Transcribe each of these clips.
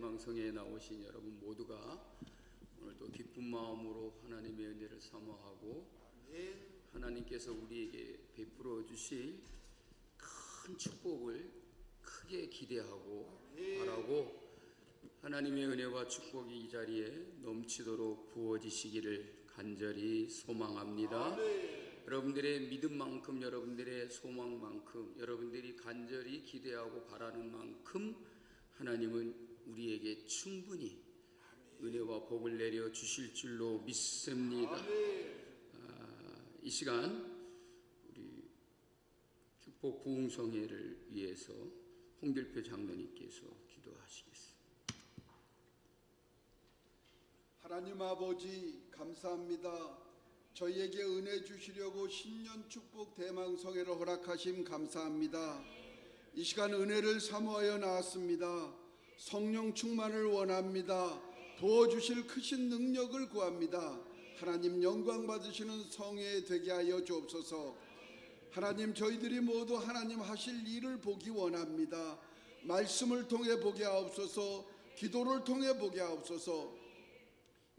대망성에 나오신 여러분 모두가 오늘도 기쁜 마음으로 하나님의 은혜를 사모하고 하나님께서 우리에게 베풀어 주실 큰 축복을 크게 기대하고 바라고 하나님의 은혜와 축복이 이 자리에 넘치도록 부어지시기를 간절히 소망합니다. 여러분들의 믿음만큼, 여러분들의 소망만큼, 여러분들이 간절히 기대하고 바라는 만큼 하나님은 우리에게 충분히 은혜와 복을 내려 주실 줄로 믿습니다. 이 시간 우리 축복 부흥성회를 위해서 홍길표 장로님께서 기도하시겠습니다. 하나님 아버지 감사합니다. 저희에게 은혜 주시려고 신년 축복 대망성회를 허락하심 감사합니다. 이 시간 은혜를 사모하여 나왔습니다. 성령 충만을 원합니다. 부어주실 크신 능력을 구합니다. 하나님 영광 받으시는 성회 되게 하여 주옵소서. 하나님 저희들이 모두 하나님 하실 일을 보기 원합니다. 말씀을 통해 보게 하옵소서. 기도를 통해 보게 하옵소서.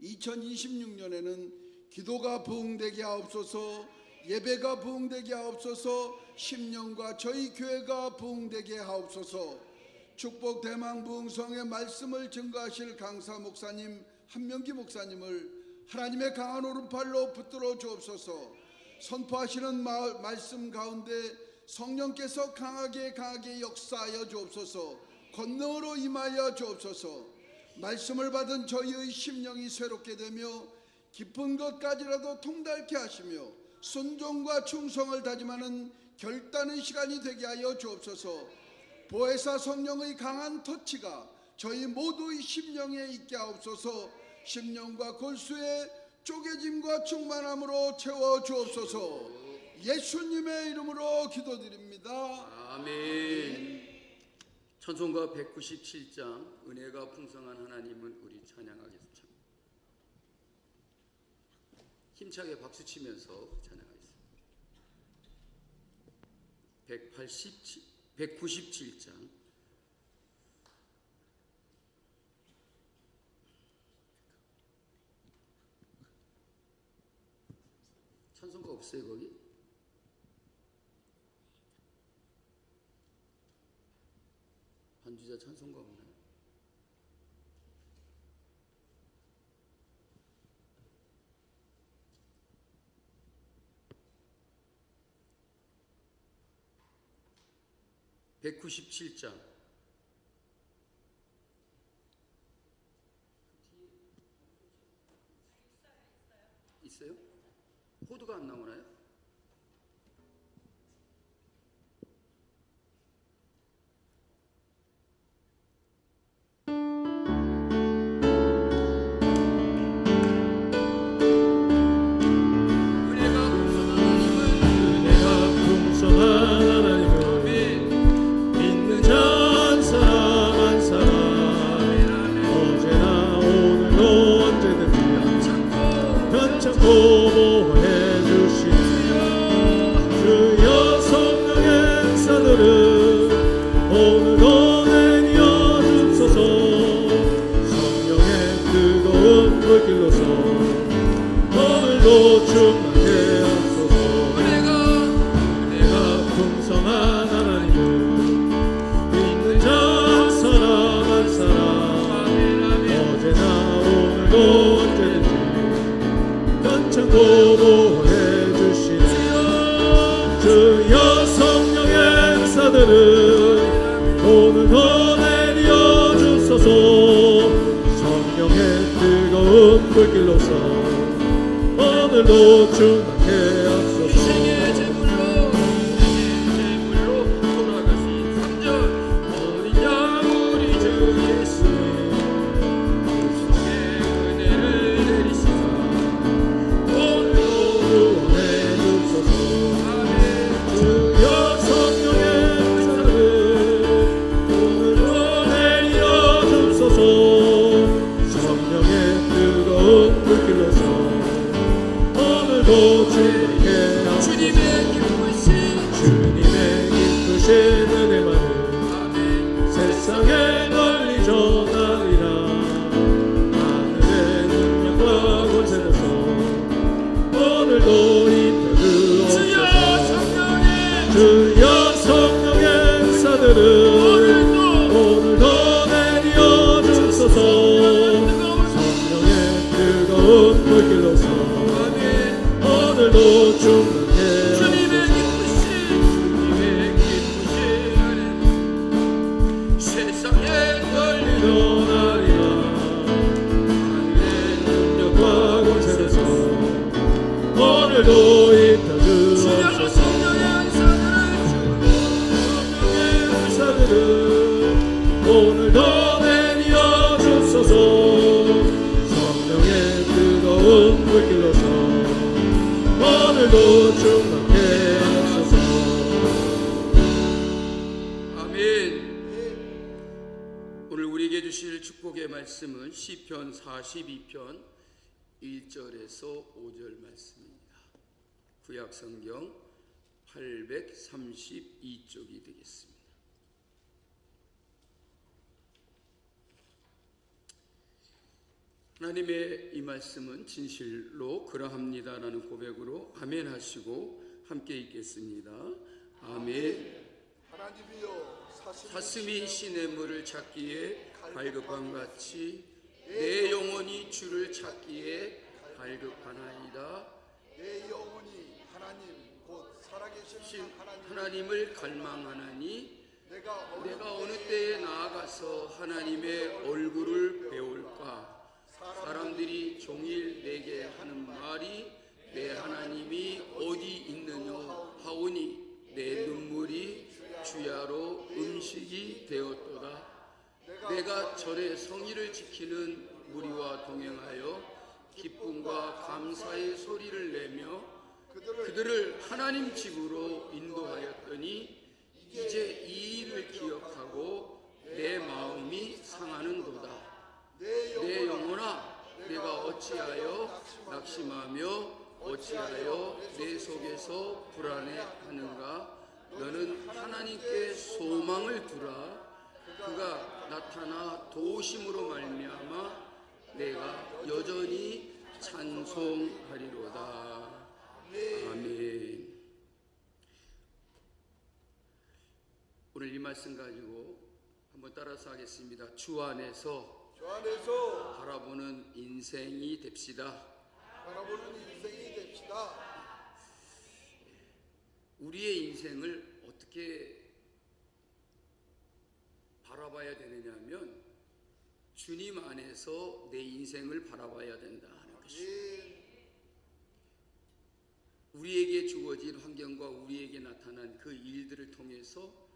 2026년에는 기도가 부흥되게 하옵소서. 예배가 부흥되게 하옵소서. 심령과 저희 교회가 부흥되게 하옵소서. 축복 대망 부흥성의 말씀을 증거하실 강사 목사님 한명기 목사님을 하나님의 강한 오른팔로 붙들어 주옵소서. 선포하시는 말씀 가운데 성령께서 강하게 역사하여 주옵소서. 권능으로 임하여 주옵소서. 말씀을 받은 저희의 심령이 새롭게 되며 깊은 것까지라도 통달케 하시며 순종과 충성을 다짐하는 결단의 시간이 되게 하여 주옵소서. 보혜사 성령의 강한 터치가 저희 모두의 심령에 있게 하옵소서. 심령과 골수의 쪼개짐과 충만함으로 채워 주옵소서. 예수님의 이름으로 기도드립니다. 아멘. 찬송가 197장 은혜가 풍성한 하나님은 우리 찬양하겠습니다. 힘차게 박수 치면서 찬양하겠습니다. 197장 찬송가 없어요 거기? 반주자 찬송가 없나요? (197장) 있어요? 코드가 안 나오나요? 주여 성령의 은사들을 오늘도 내려 주소서. 성령의 뜨거운 불길로서 오늘도 충만케 하소서. 인생의 제물로 돌아가신 3절 어린 양 우리 주 예수 속에 은혜를 내리시사 오늘도 구원해 주소서. 주여 성령의 은사를 오늘도 내려 주소서. 성령의 뜨거운 불길로서 오늘도 충만케 하소서. 주님의 기쁘신 은혜만은 세상에 널리 전하리라. 물길로서 오늘도 충만케 주님의 기쁘신 하나님 세상에 널리 일어나리라 하늘의 능력과 권세에서 오늘도 입혀 주여 주옵소서 성령의 의사들은 오늘도 내려 주소서 성령의 뜨거운 물길로서 오늘도 충만케 하소서 아멘. 오늘 우리에게 주실 축복의 말씀은 시편 42편 1절에서 5절 말씀입니다. 구약 성경 832쪽이 되겠습니다. 하나님의 이 말씀은 진실로 그러합니다라는 고백으로 아멘 하시고 함께 읽겠습니다. 아멘. 하나님이여 사슴이 시냇물을 찾기에 갈급한 같이 내 영혼이 주를 찾기에 갈급하나이다. 내 영혼이 하나님 곧 살아계신 하나님을 갈망하나니 내가 내가 어느 때에 나아가서 하나님의 얼굴을 배울까. 사람들이 종일 내게 하는 말이 내 하나님이 어디 있느냐 하오니 내 눈물이 주야로 음식이 되었도다. 내가 절의 성의를 지키는 무리와 동행하여 기쁨과 감사의 소리를 내며 그들을 하나님 집으로 인도하였더니 이제 이 일을 기억하고 내 마음이 상하는도다. 내 영혼아 내가 어찌하여 낙심하며 어찌하여 내 속에서 불안해하는가. 너는 하나님께 소망을 두라. 그가 나타나 도우심으로 말미암아 내가 여전히 찬송하리로다. 아멘. 오늘 이 말씀 가지고 한번 따라서 하겠습니다. 주 안에서 바라보는 인생이 됩시다. 우리의 인생을 어떻게 바라봐야 되느냐면 주님 안에서 내 인생을 바라봐야 된다 하는 것입니다. 우리에게 주어진 환경과 우리에게 나타난 그 일들을 통해서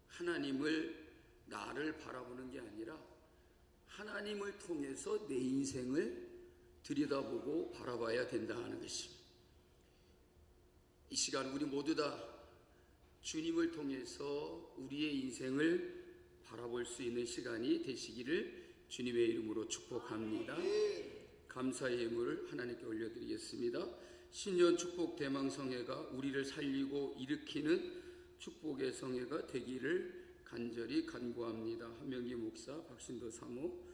하나님을 나를 바라보는 게 아니라 하나님을 통해서 내 인생을 들여다보고 바라봐야 된다 하는 것입니다. 이 시간 우리 모두 다 주님을 통해서 우리의 인생을 바라볼 수 있는 시간이 되시기를 주님의 이름으로 축복합니다. 감사의 예물을 하나님께 올려드리겠습니다. 신년 축복 대망성회가 우리를 살리고 일으키는 축복의 성회가 되기를 간절히 간구합니다. 한명기 목사, 박신도 사모.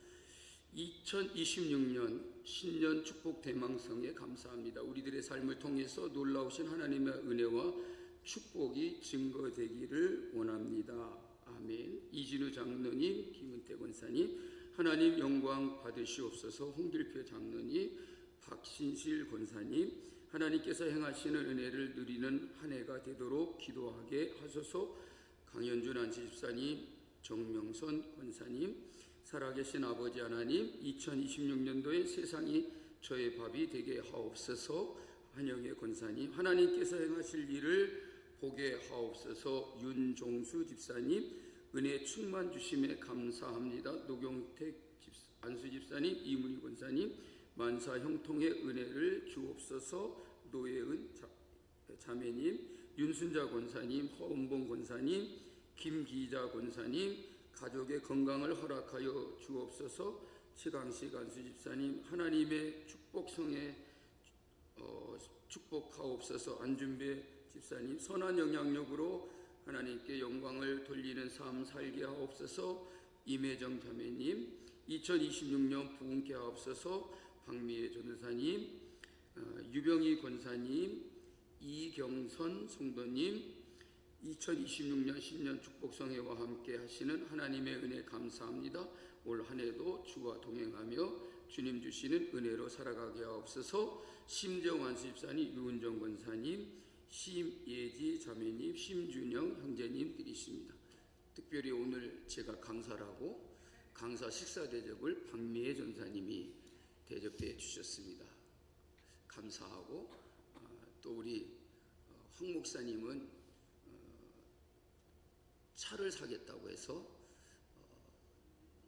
2026년 신년 축복 대망성회 감사합니다. 우리들의 삶을 통해서 놀라우신 하나님의 은혜와 축복이 증거되기를 원합니다. 아멘. 이진우 장로님, 김은태 권사님, 하나님 영광 받으시옵소서. 홍길표 장로님, 박신실 권사님, 하나님께서 행하시는 은혜를 누리는 한 해가 되도록 기도하게 하소서. 강현준 안지집사님, 정명선 권사님, 살아계신 아버지 하나님, 2026년도에 세상이 저의 밥이 되게 하옵소서. 한영애 권사님, 하나님께서 행하실 일을 보게 하옵소서. 윤종수 집사님, 은혜 충만 주심에 감사합니다. 노경택 안수집사님, 이문희 권사님, 만사 형통의 은혜를 주옵소서. 노예은 자매님, 윤순자 권사님, 허은봉 권사님, 김기자 권사님, 가족의 건강을 허락하여 주옵소서. 최강식 안수집사님, 하나님의 축복성에 축복하옵소서. 안준배 집사님, 선한 영향력으로 하나님께 영광을 돌리는 삶 살게 하옵소서. 임혜정 자매님, 2026년 부흥케 하옵소서. 박미애 전도사님, 유병희 권사님, 이경선 성도님, 2026년 신년 축복성회와 함께 하시는 하나님의 은혜 감사합니다. 올 한 해도 주와 동행하며 주님 주시는 은혜로 살아가게 하옵소서. 심정환 수집사님, 유은정 권사님, 심예지 자매님, 심준영 형제님들이십니다. 특별히 오늘 제가 강사를 하고 강사 식사 대접을 박미애 전사님이 대접해 주셨습니다. 감사하고 또 우리 황 목사님은 차를 사겠다고 해서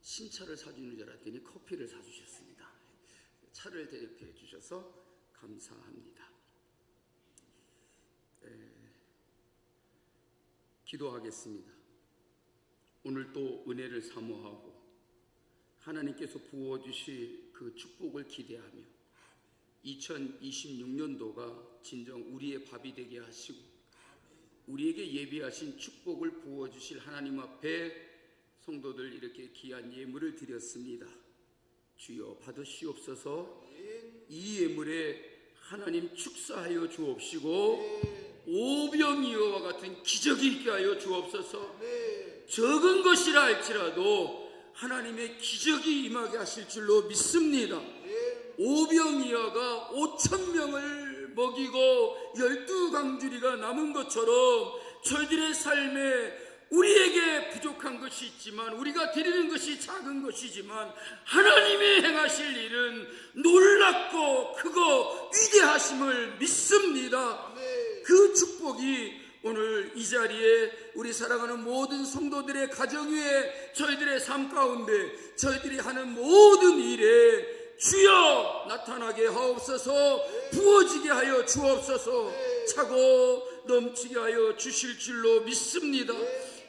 신차를 사주는 줄 알았더니 커피를 사주셨습니다. 차를 대접해 주셔서 감사합니다. 기도하겠습니다. 오늘 또 은혜를 사모하고 하나님께서 부어주실 그 축복을 기대하며 2026년도가 진정 우리의 밥이 되게 하시고 우리에게 예비하신 축복을 부어주실 하나님 앞에 성도들 이렇게 귀한 예물을 드렸습니다. 주여 받으시옵소서. 이 예물에 하나님 축사하여 주옵시고 오병이어와 같은 기적이 있게 하여 주옵소서. 적은 것이라 할지라도 하나님의 기적이 임하게 하실 줄로 믿습니다. 오병이어가 5,000명을 먹이고 12강주리가 남은 것처럼 저희들의 삶에 우리에게 부족한 것이 있지만 우리가 드리는 것이 작은 것이지만 하나님이 행하실 일은 놀랍고 크고 위대하심을 믿습니다. 그 축복이 오늘 이 자리에 우리 사랑하는 모든 성도들의 가정 위에 저희들의 삶 가운데 저희들이 하는 모든 일에 주여 나타나게 하옵소서. 부어지게 하여 주옵소서. 차고 넘치게 하여 주실 줄로 믿습니다.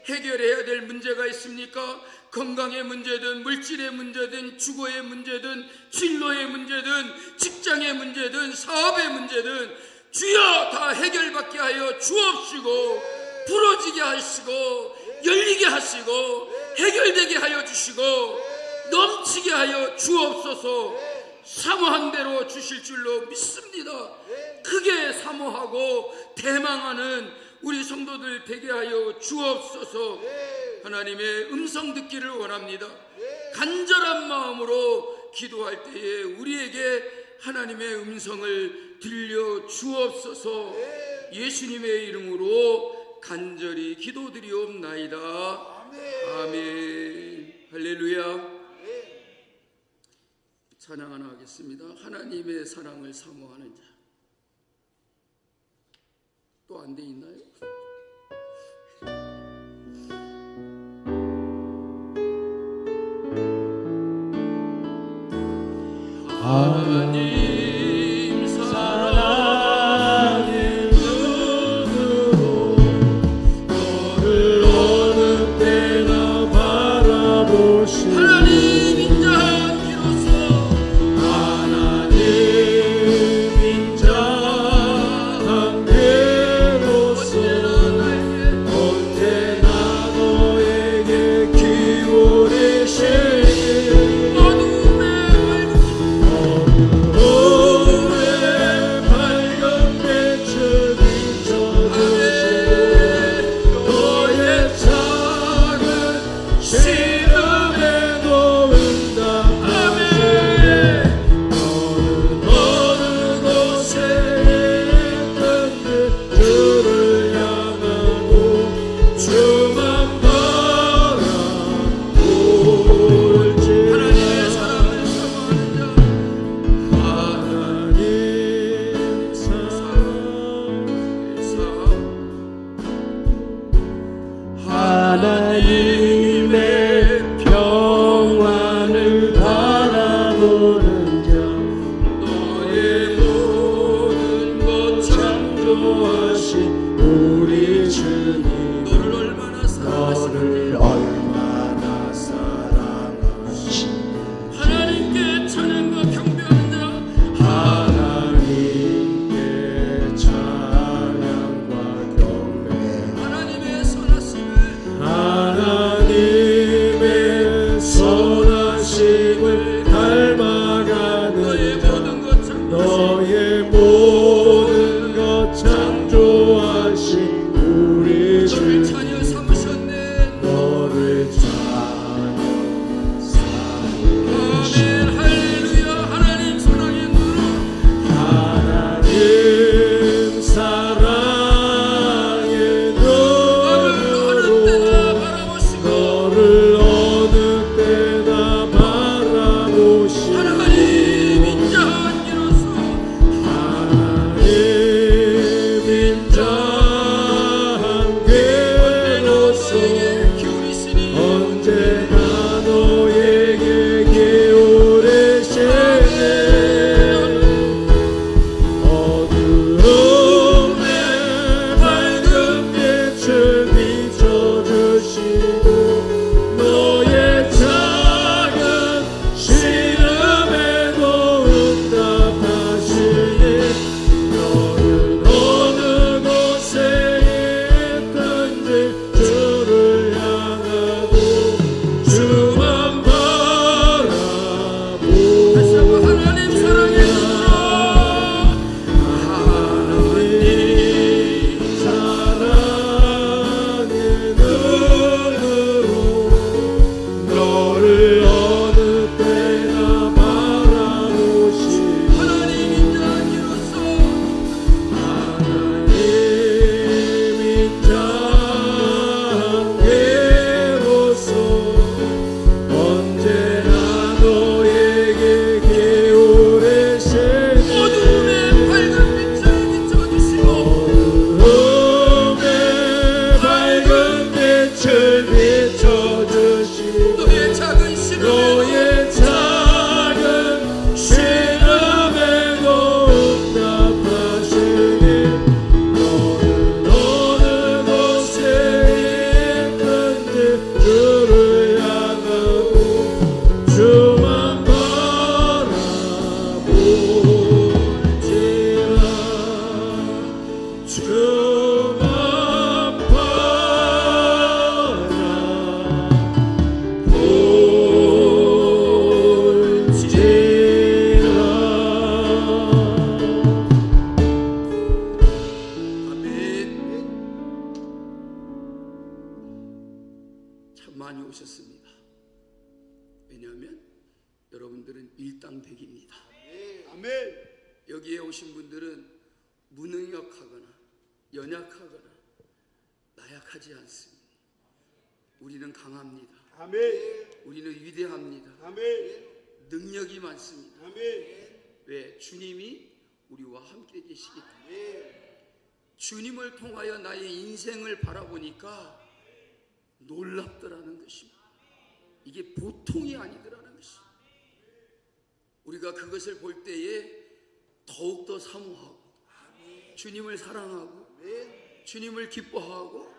해결해야 될 문제가 있습니까? 건강의 문제든 물질의 문제든 주거의 문제든 진로의 문제든 직장의 문제든 사업의 문제든 주여 다 해결받게 하여 주옵시고 부러지게 하시고 열리게 하시고 해결되게 하여 주시고 넘치게 하여 주옵소서. 사모한 대로 주실 줄로 믿습니다. 크게 사모하고 대망하는 우리 성도들 되게 하여 주옵소서. 하나님의 음성 듣기를 원합니다. 간절한 마음으로 기도할 때에 우리에게 하나님의 음성을 들려 주옵소서. 예수님의 이름으로 간절히 기도드리옵나이다. 아멘. 할렐루야. 찬양 하나 하겠습니다. 하나님의 사랑을 사모하는 자. 또 안 돼 있나요? 하나님 사랑의 눈으로 너를 어느 때나 바라보시고 하나님 인자함으로써 하나님 인자함으로써 언제나 너에게 기울이시니 어둠의 오 일당백입니다. 아멘. 여기에 오신 분들은 무능력하거나 연약하거나 나약하지 않습니다. 우리는 강합니다. 아멘. 우리는 위대합니다. 아멘. 능력이 많습니다. 아멘. 왜? 주님이 우리와 함께 계시기 때문에. 아멘. 주님을 통하여 나의 인생을 바라보니까 놀랍더라는 것입니다. 이게 보통이 아니더라는 것입니다. 우리가 그것을 볼 때에 더욱더 사모하고 주님을 사랑하고 주님을 기뻐하고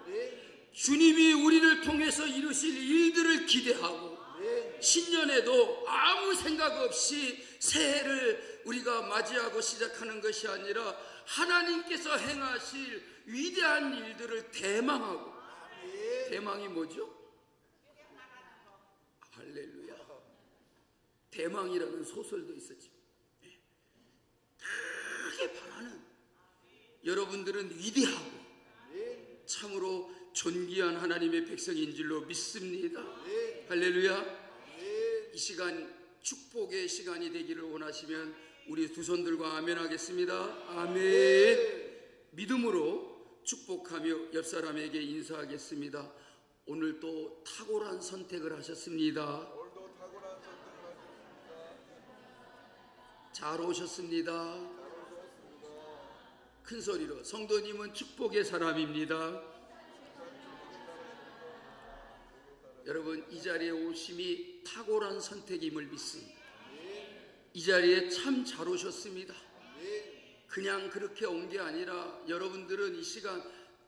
주님이 우리를 통해서 이루실 일들을 기대하고 신년에도 아무 생각 없이 새해를 우리가 맞이하고 시작하는 것이 아니라 하나님께서 행하실 위대한 일들을 대망하고. 대망이 뭐죠? 할렐루야. 대망이라는 소설도 있었죠. 크게 바라는 여러분들은 위대하고 참으로 존귀한 하나님의 백성인 줄로 믿습니다. 할렐루야. 이 시간 축복의 시간이 되기를 원하시면 우리 두 손들과 아멘 하겠습니다. 아멘. 믿음으로 축복하며 옆 사람에게 인사하겠습니다. 오늘 또 탁월한 선택을 하셨습니다. 잘 오셨습니다. 큰 소리로 성도님은 축복의 사람입니다. 여러분, 이 자리에 오심이 탁월한 선택임을 믿습니다. 이 자리에 참 잘 오셨습니다. 그냥 그렇게 온 게 아니라 여러분들은 이 시간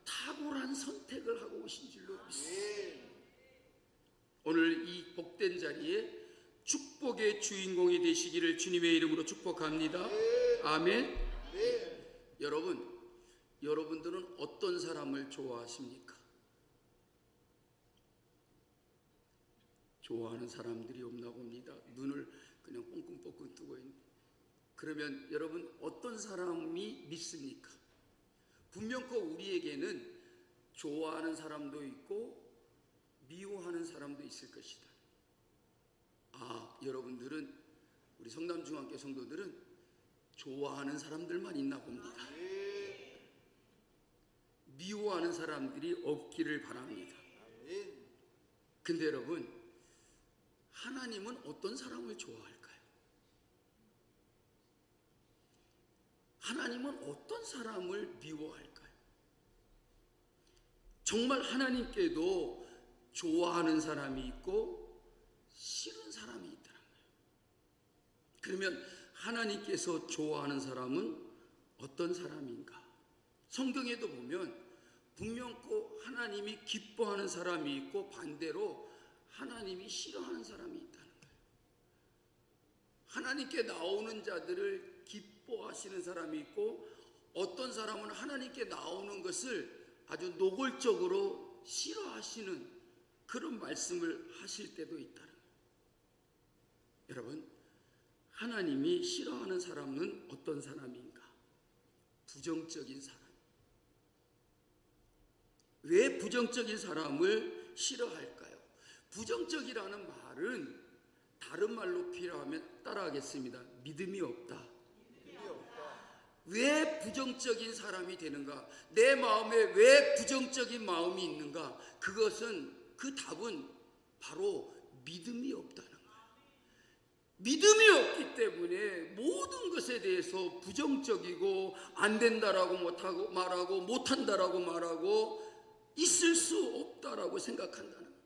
탁월한 선택을 하고 오신 줄로 믿습니다. 오늘 이 복된 자리에 축복의 주인공이 되시기를 주님의 이름으로 축복합니다. 아멘. 여러분들은 어떤 사람을 좋아하십니까? 좋아하는 사람들이 없나 봅니다. 눈을 그냥 뻥뻥뻥 뜨고 있는데. 그러면 여러분 어떤 사람이 믿습니까? 분명코 우리에게는 좋아하는 사람도 있고 미워하는 사람도 있을 것이다. 여러분들은, 우리 성남중앙교 성도들은 좋아하는 사람들만 있나 봅니다. 미워하는 사람들이 없기를 바랍니다. 근데 여러분, 하나님은 어떤 사람을 좋아할까요? 하나님은 어떤 사람을 미워할까요? 정말 하나님께도 좋아하는 사람이 있고 싫은 사람이 있다는 거예요. 그러면 하나님께서 좋아하는 사람은 어떤 사람인가? 성경에도 보면 분명코 하나님이 기뻐하는 사람이 있고 반대로 하나님이 싫어하는 사람이 있다는 거예요. 하나님께 나오는 자들을 기뻐하시는 사람이 있고 어떤 사람은 하나님께 나오는 것을 아주 노골적으로 싫어하시는 그런 말씀을 하실 때도 있다는 거예요. 여러분, 하나님이 싫어하는 사람은 어떤 사람인가? 부정적인 사람. 왜 부정적인 사람을 싫어할까요? 부정적이라는 말은 다른 말로 필요하면 따라하겠습니다. 믿음이 없다. 왜 부정적인 사람이 되는가? 내 마음에 왜 부정적인 마음이 있는가? 그 답은 바로 믿음이 없다는 거예요. 믿음이 없기 때문에 모든 것에 대해서 부정적이고 안 된다라고 못하고 말하고 못한다라고 말하고 있을 수 없다라고 생각한다는 거예요.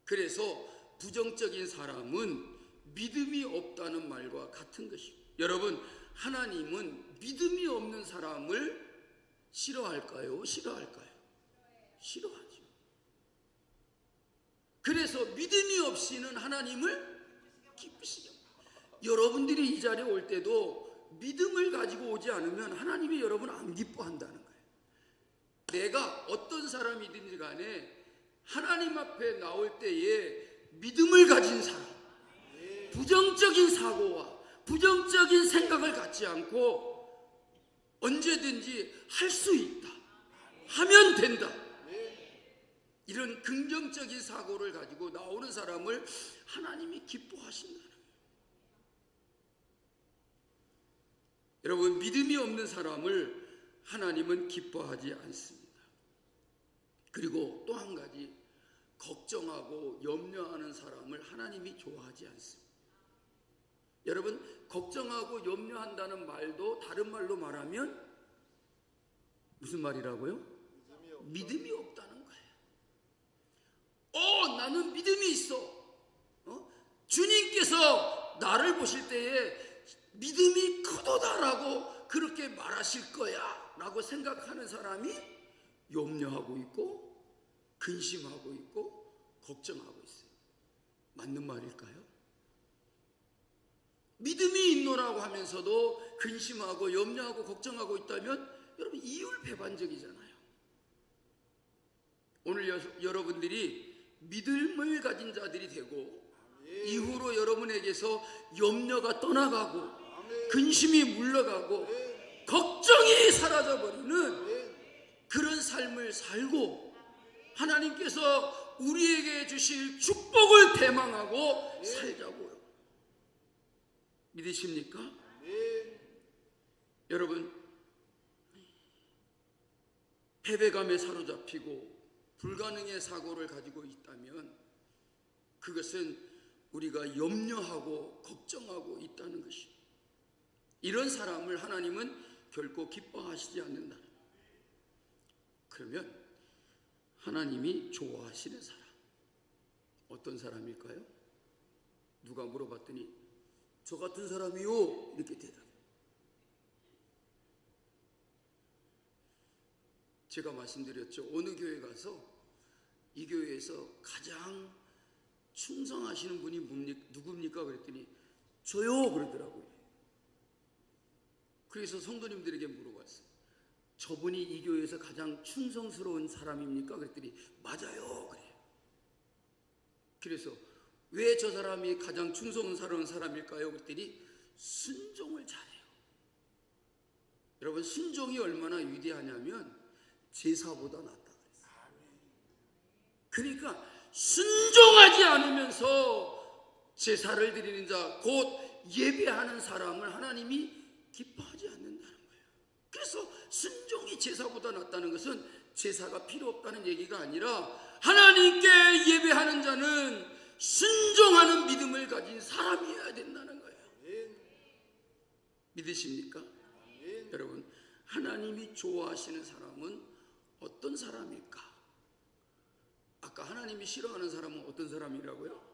그래서 부정적인 사람은 믿음이 없다는 말과 같은 것입니다. 여러분, 하나님은 믿음이 없는 사람을 싫어할까요? 싫어할까요? 싫어하죠. 그래서 믿음이 없이는 하나님을 기쁘시게 합니다. 여러분들이 이 자리에 올 때도 믿음을 가지고 오지 않으면 하나님이 여러분을 안 기뻐한다는 거예요. 내가 어떤 사람이든지 간에 하나님 앞에 나올 때에 믿음을 가진 사람, 부정적인 사고와 부정적인 생각을 갖지 않고 언제든지 할 수 있다, 하면 된다, 이런 긍정적인 사고를 가지고 나오는 사람을 하나님이 기뻐하신다는 거예요. 여러분, 믿음이 없는 사람을 하나님은 기뻐하지 않습니다. 그리고 또 한 가지, 걱정하고 염려하는 사람을 하나님이 좋아하지 않습니다. 여러분, 걱정하고 염려한다는 말도 다른 말로 말하면 무슨 말이라고요? 믿음이 없다는 거예요. 나는 믿음이 있어. 주님께서 나를 보실 때에 믿음이 크도다라고 그렇게 말하실 거야 라고 생각하는 사람이 염려하고 있고 근심하고 있고 걱정하고 있어요. 맞는 말일까요? 믿음이 있노라고 하면서도 근심하고 염려하고 걱정하고 있다면 여러분, 이율배반적이잖아요. 오늘 여러분들이 믿음을 가진 자들이 되고 이후로 여러분에게서 염려가 떠나가고 근심이 물러가고 걱정이 사라져버리는 그런 삶을 살고 하나님께서 우리에게 주실 축복을 대망하고 살자고요. 믿으십니까? 여러분, 패배감에 사로잡히고 불가능의 사고를 가지고 있다면 그것은 우리가 염려하고 걱정하고 있다는 것입니다. 이런 사람을 하나님은 결코 기뻐하시지 않는다. 그러면 하나님이 좋아하시는 사람, 어떤 사람일까요? 누가 물어봤더니 저 같은 사람이요, 이렇게 대답해요. 제가 말씀드렸죠. 어느 교회 가서 이 교회에서 가장 충성하시는 분이 누굽니까? 그랬더니 저요, 그러더라고요. 그래서 성도님들에게 물어봤어요. 저분이 이 교회에서 가장 충성스러운 사람입니까? 그랬더니 맞아요, 그래요. 그래서 왜 저 사람이 가장 충성스러운 사람일까요? 그랬더니 순종을 잘해요. 여러분, 순종이 얼마나 위대하냐면 제사보다 낫다 그랬어요. 그러니까 순종하지 않으면서 제사를 드리는 자, 곧 예배하는 사람을 하나님이 기뻐하지 않는다는 거예요. 그래서 순종이 제사보다 낫다는 것은 제사가 필요 없다는 얘기가 아니라 하나님께 예배하는 자는 순종하는 믿음을 가진 사람이어야 된다는 거예요. 믿으십니까? 여러분, 하나님이 좋아하시는 사람은 어떤 사람일까? 아까 하나님이 싫어하는 사람은 어떤 사람이라고요?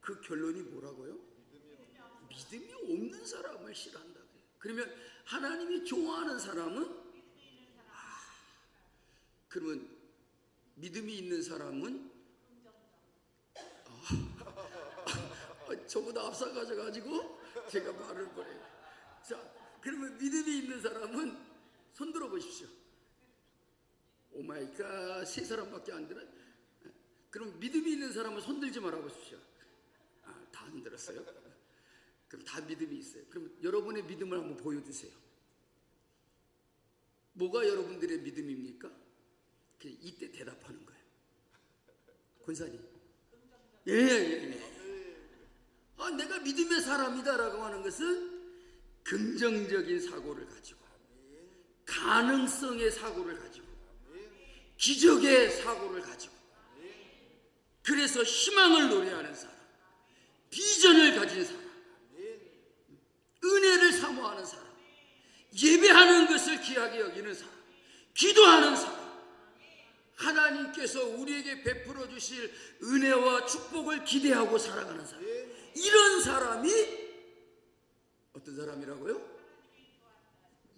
그 결론이 뭐라고요? 믿음이 없는 사람을 싫어한다. 그러면 하나님이 좋아하는 사람은? 그러면 믿음이 있는 사람은? 저보다 앞서가셔가지고 제가 말을 보내요. 자, 그러면 믿음이 있는 사람은 손 들어 보십시오. 오마이갓, 세 사람밖에 안 들어요. 그럼 믿음이 있는 사람은 손 들지 말아 보십시오. 다 안 들었어요? 그럼 다 믿음이 있어요. 그럼 여러분의 믿음을 한번 보여주세요. 뭐가 여러분들의 믿음입니까? 그냥 이때 대답하는 거예요. 권사님, 예. 내가 믿음의 사람이다라고 하는 것은 긍정적인 사고를 가지고, 가능성의 사고를 가지고, 기적의 사고를 가지고, 그래서 희망을 노래하는 사람, 비전을 가진 사람, 은혜를 사모하는 사람, 예배하는 것을 귀하게 여기는 사람, 기도하는 사람, 하나님께서 우리에게 베풀어 주실 은혜와 축복을 기대하고 살아가는 사람, 이런 사람이 어떤 사람이라고요?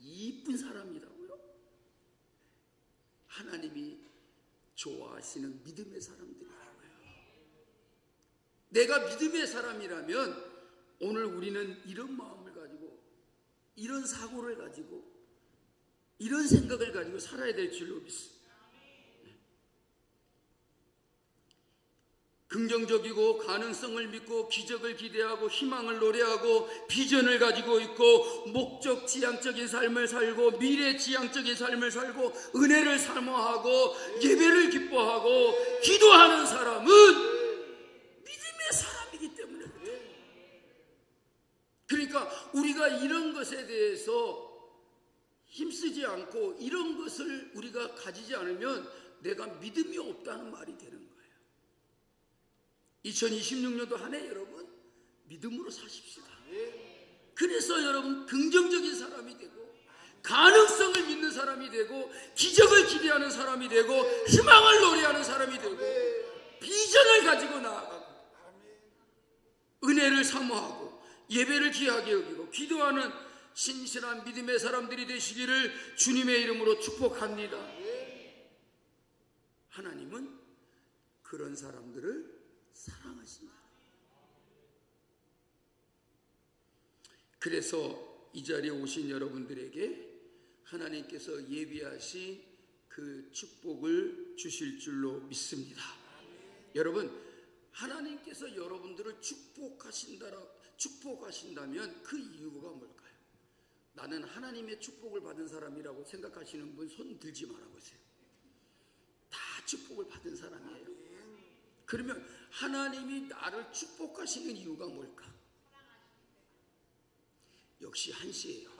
이쁜 사람이라고요. 하나님이 좋아하시는 믿음의 사람들이라고요. 내가 믿음의 사람이라면 오늘 우리는 이런 마음을 가지고, 이런 사고를 가지고, 이런 생각을 가지고 살아야 될 줄로 믿습니다. 긍정적이고 가능성을 믿고 기적을 기대하고 희망을 노래하고 비전을 가지고 있고 목적 지향적인 삶을 살고 미래 지향적인 삶을 살고 은혜를 사모하고 예배를 기뻐하고 기도하는 사람은 믿음의 사람이기 때문에 그래요. 우리가 이런 것에 대해서 힘쓰지 않고 이런 것을 우리가 가지지 않으면 내가 믿음이 없다는 말이 되는 거예요. 2026년도 한 해 여러분 믿음으로 사십시다. 그래서 여러분 긍정적인 사람이 되고 가능성을 믿는 사람이 되고 기적을 기대하는 사람이 되고 희망을 노래하는 사람이 되고 비전을 가지고 나아가고 은혜를 사모하고 예배를 귀하게 여기고 기도하는 신실한 믿음의 사람들이 되시기를 주님의 이름으로 축복합니다. 하나님은 그런 사람들을 사랑하신다. 그래서 이 자리에 오신 여러분들에게 하나님께서 예비하신 그 축복을 주실 줄로 믿습니다. 여러분, 하나님께서 여러분들을 축복하신다면 그 이유가 뭘까요? 나는 하나님의 축복을 받은 사람이라고 생각하시는 분 손 들지 말아보세요. 다 축복을 받은 사람이에요. 그러면 하나님이 나를 축복하시는 이유가 뭘까? 역시 한시예요.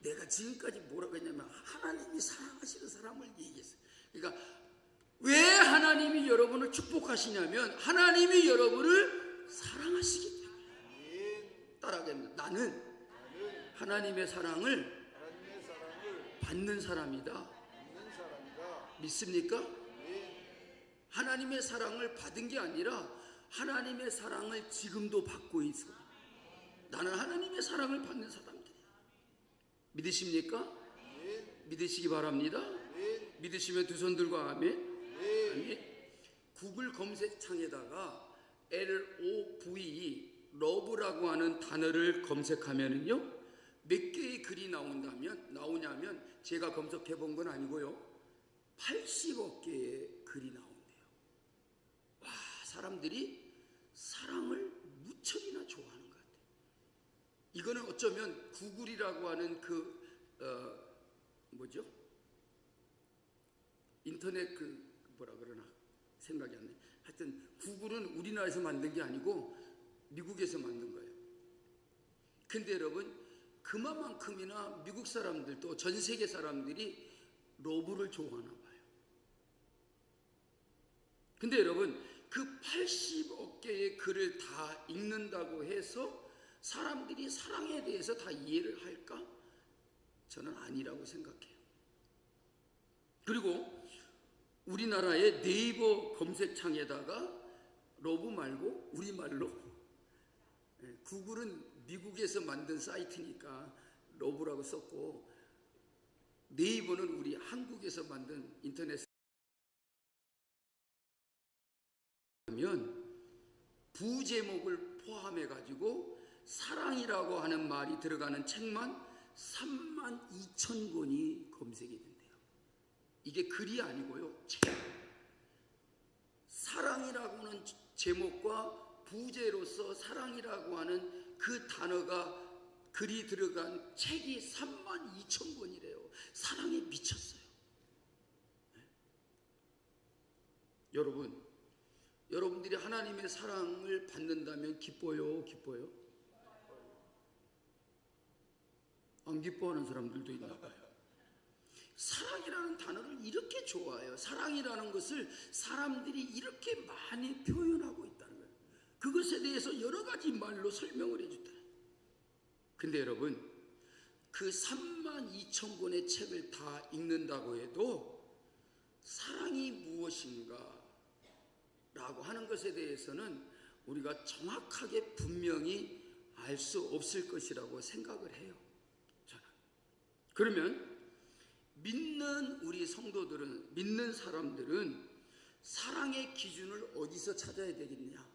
내가 지금까지 뭐라고 했냐면 하나님이 사랑하시는 사람을 얘기했어요. 그러니까 왜 하나님이 여러분을 축복하시냐면 하나님이 여러분을 사랑하시기 때문에. 따라하겠습니다. 나는 하나님의 사랑을 받는 사람이다. 믿습니까? 하나님의 사랑을 받은 게 아니라 하나님의 사랑을 지금도 받고 있어. 나는 하나님의 사랑을 받는 사람들이야. 믿으십니까? 믿으시기 바랍니다. 믿으시면 두 손 들고 아멘. 아멘. 구글 검색창에다가 LOVE 러브라고 하는 단어를 검색하면은요 몇 개의 글이 나오냐면 제가 검색해 본 건 아니고요 80억 개의 글이 나온대요. 와, 사람들이 사랑을 무척이나 좋아하는 것 같아요. 이거는 어쩌면 구글이라고 하는 인터넷 뭐라 그러나 생각이 안 나요. 하여튼 구글은 우리나라에서 만든 게 아니고 미국에서 만든 거예요. 근데 여러분 그만큼이나 미국 사람들도 전 세계 사람들이 러브를 좋아하나 봐요. 근데 여러분 그 80억 개의 글을 다 읽는다고 해서 사람들이 사랑에 대해서 다 이해를 할까? 저는 아니라고 생각해요. 그리고 우리나라의 네이버 검색창에다가 러브 말고 우리말로 구글은 미국에서 만든 사이트니까 러브라고 썼고 네이버는 우리 한국에서 만든 인터넷 하면 부제목을 포함해 가지고 사랑이라고 하는 말이 들어가는 책만 32,000권이 검색이 된대요. 이게 글이 아니고요 책. 사랑이라고 하는 제목과 부제로서 사랑이라고 하는 그 단어가 글이 들어간 책이 32,000권이래요. 사랑에 미쳤어요. 네? 여러분들이 하나님의 사랑을 받는다면 기뻐요? 안 기뻐하는 사람들도 있나 봐요. 사랑이라는 단어를 이렇게 좋아해요. 사랑이라는 것을 사람들이 이렇게 많이 표현하고 있다는 거예요. 그것에 대해서 여러 가지 말로 설명을 해줬다. 근데 여러분 그 32,000권의 책을 다 읽는다고 해도 사랑이 무엇인가 라고 하는 것에 대해서는 우리가 정확하게 분명히 알 수 없을 것이라고 생각을 해요. 저는. 그러면 믿는 우리 성도들은, 믿는 사람들은 사랑의 기준을 어디서 찾아야 되겠냐?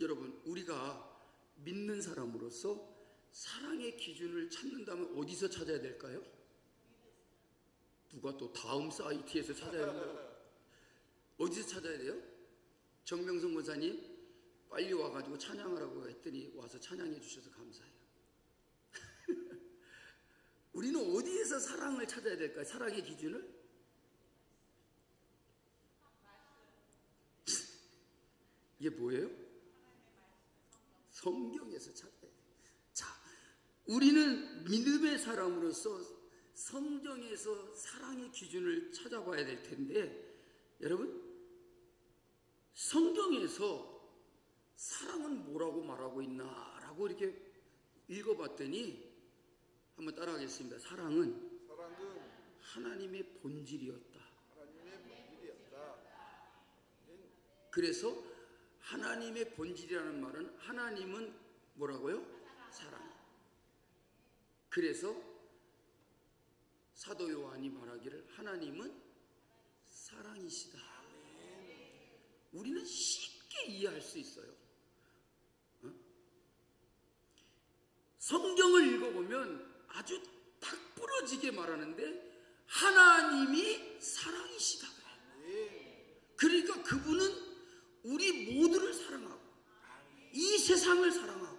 여러분, 우리가 믿는 사람으로서 사랑의 기준을 찾는다면 어디서 찾아야 될까요? 누가 또 다음 사이트에서 찾아야 된다고? 어디서 찾아야 돼요? 정명성 권사님 빨리 와가지고 찬양하라고 했더니 와서 찬양해 주셔서 감사해요. 우리는 어디에서 사랑을 찾아야 될까요? 사랑의 기준을? 이게 뭐예요? 성경에서 찾아야 돼요. 우리는 믿음의 사람으로서 성경에서 사랑의 기준을 찾아봐야 될 텐데, 여러분, 성경에서 사랑은 뭐라고 말하고 있나라고 이렇게 읽어봤더니, 한번 따라하겠습니다. 사랑은 하나님의 본질이었다. 그래서 하나님의 본질이라는 말은, 하나님은 뭐라고요? 사랑. 그래서 사도 요한이 말하기를 하나님은 사랑이시다. 우리는 쉽게 이해할 수 있어요. 성경을 읽어보면 아주 딱 부러지게 말하는데 하나님이 사랑이시다. 그러니까 그분은 우리 모두를 사랑하고 이 세상을 사랑하고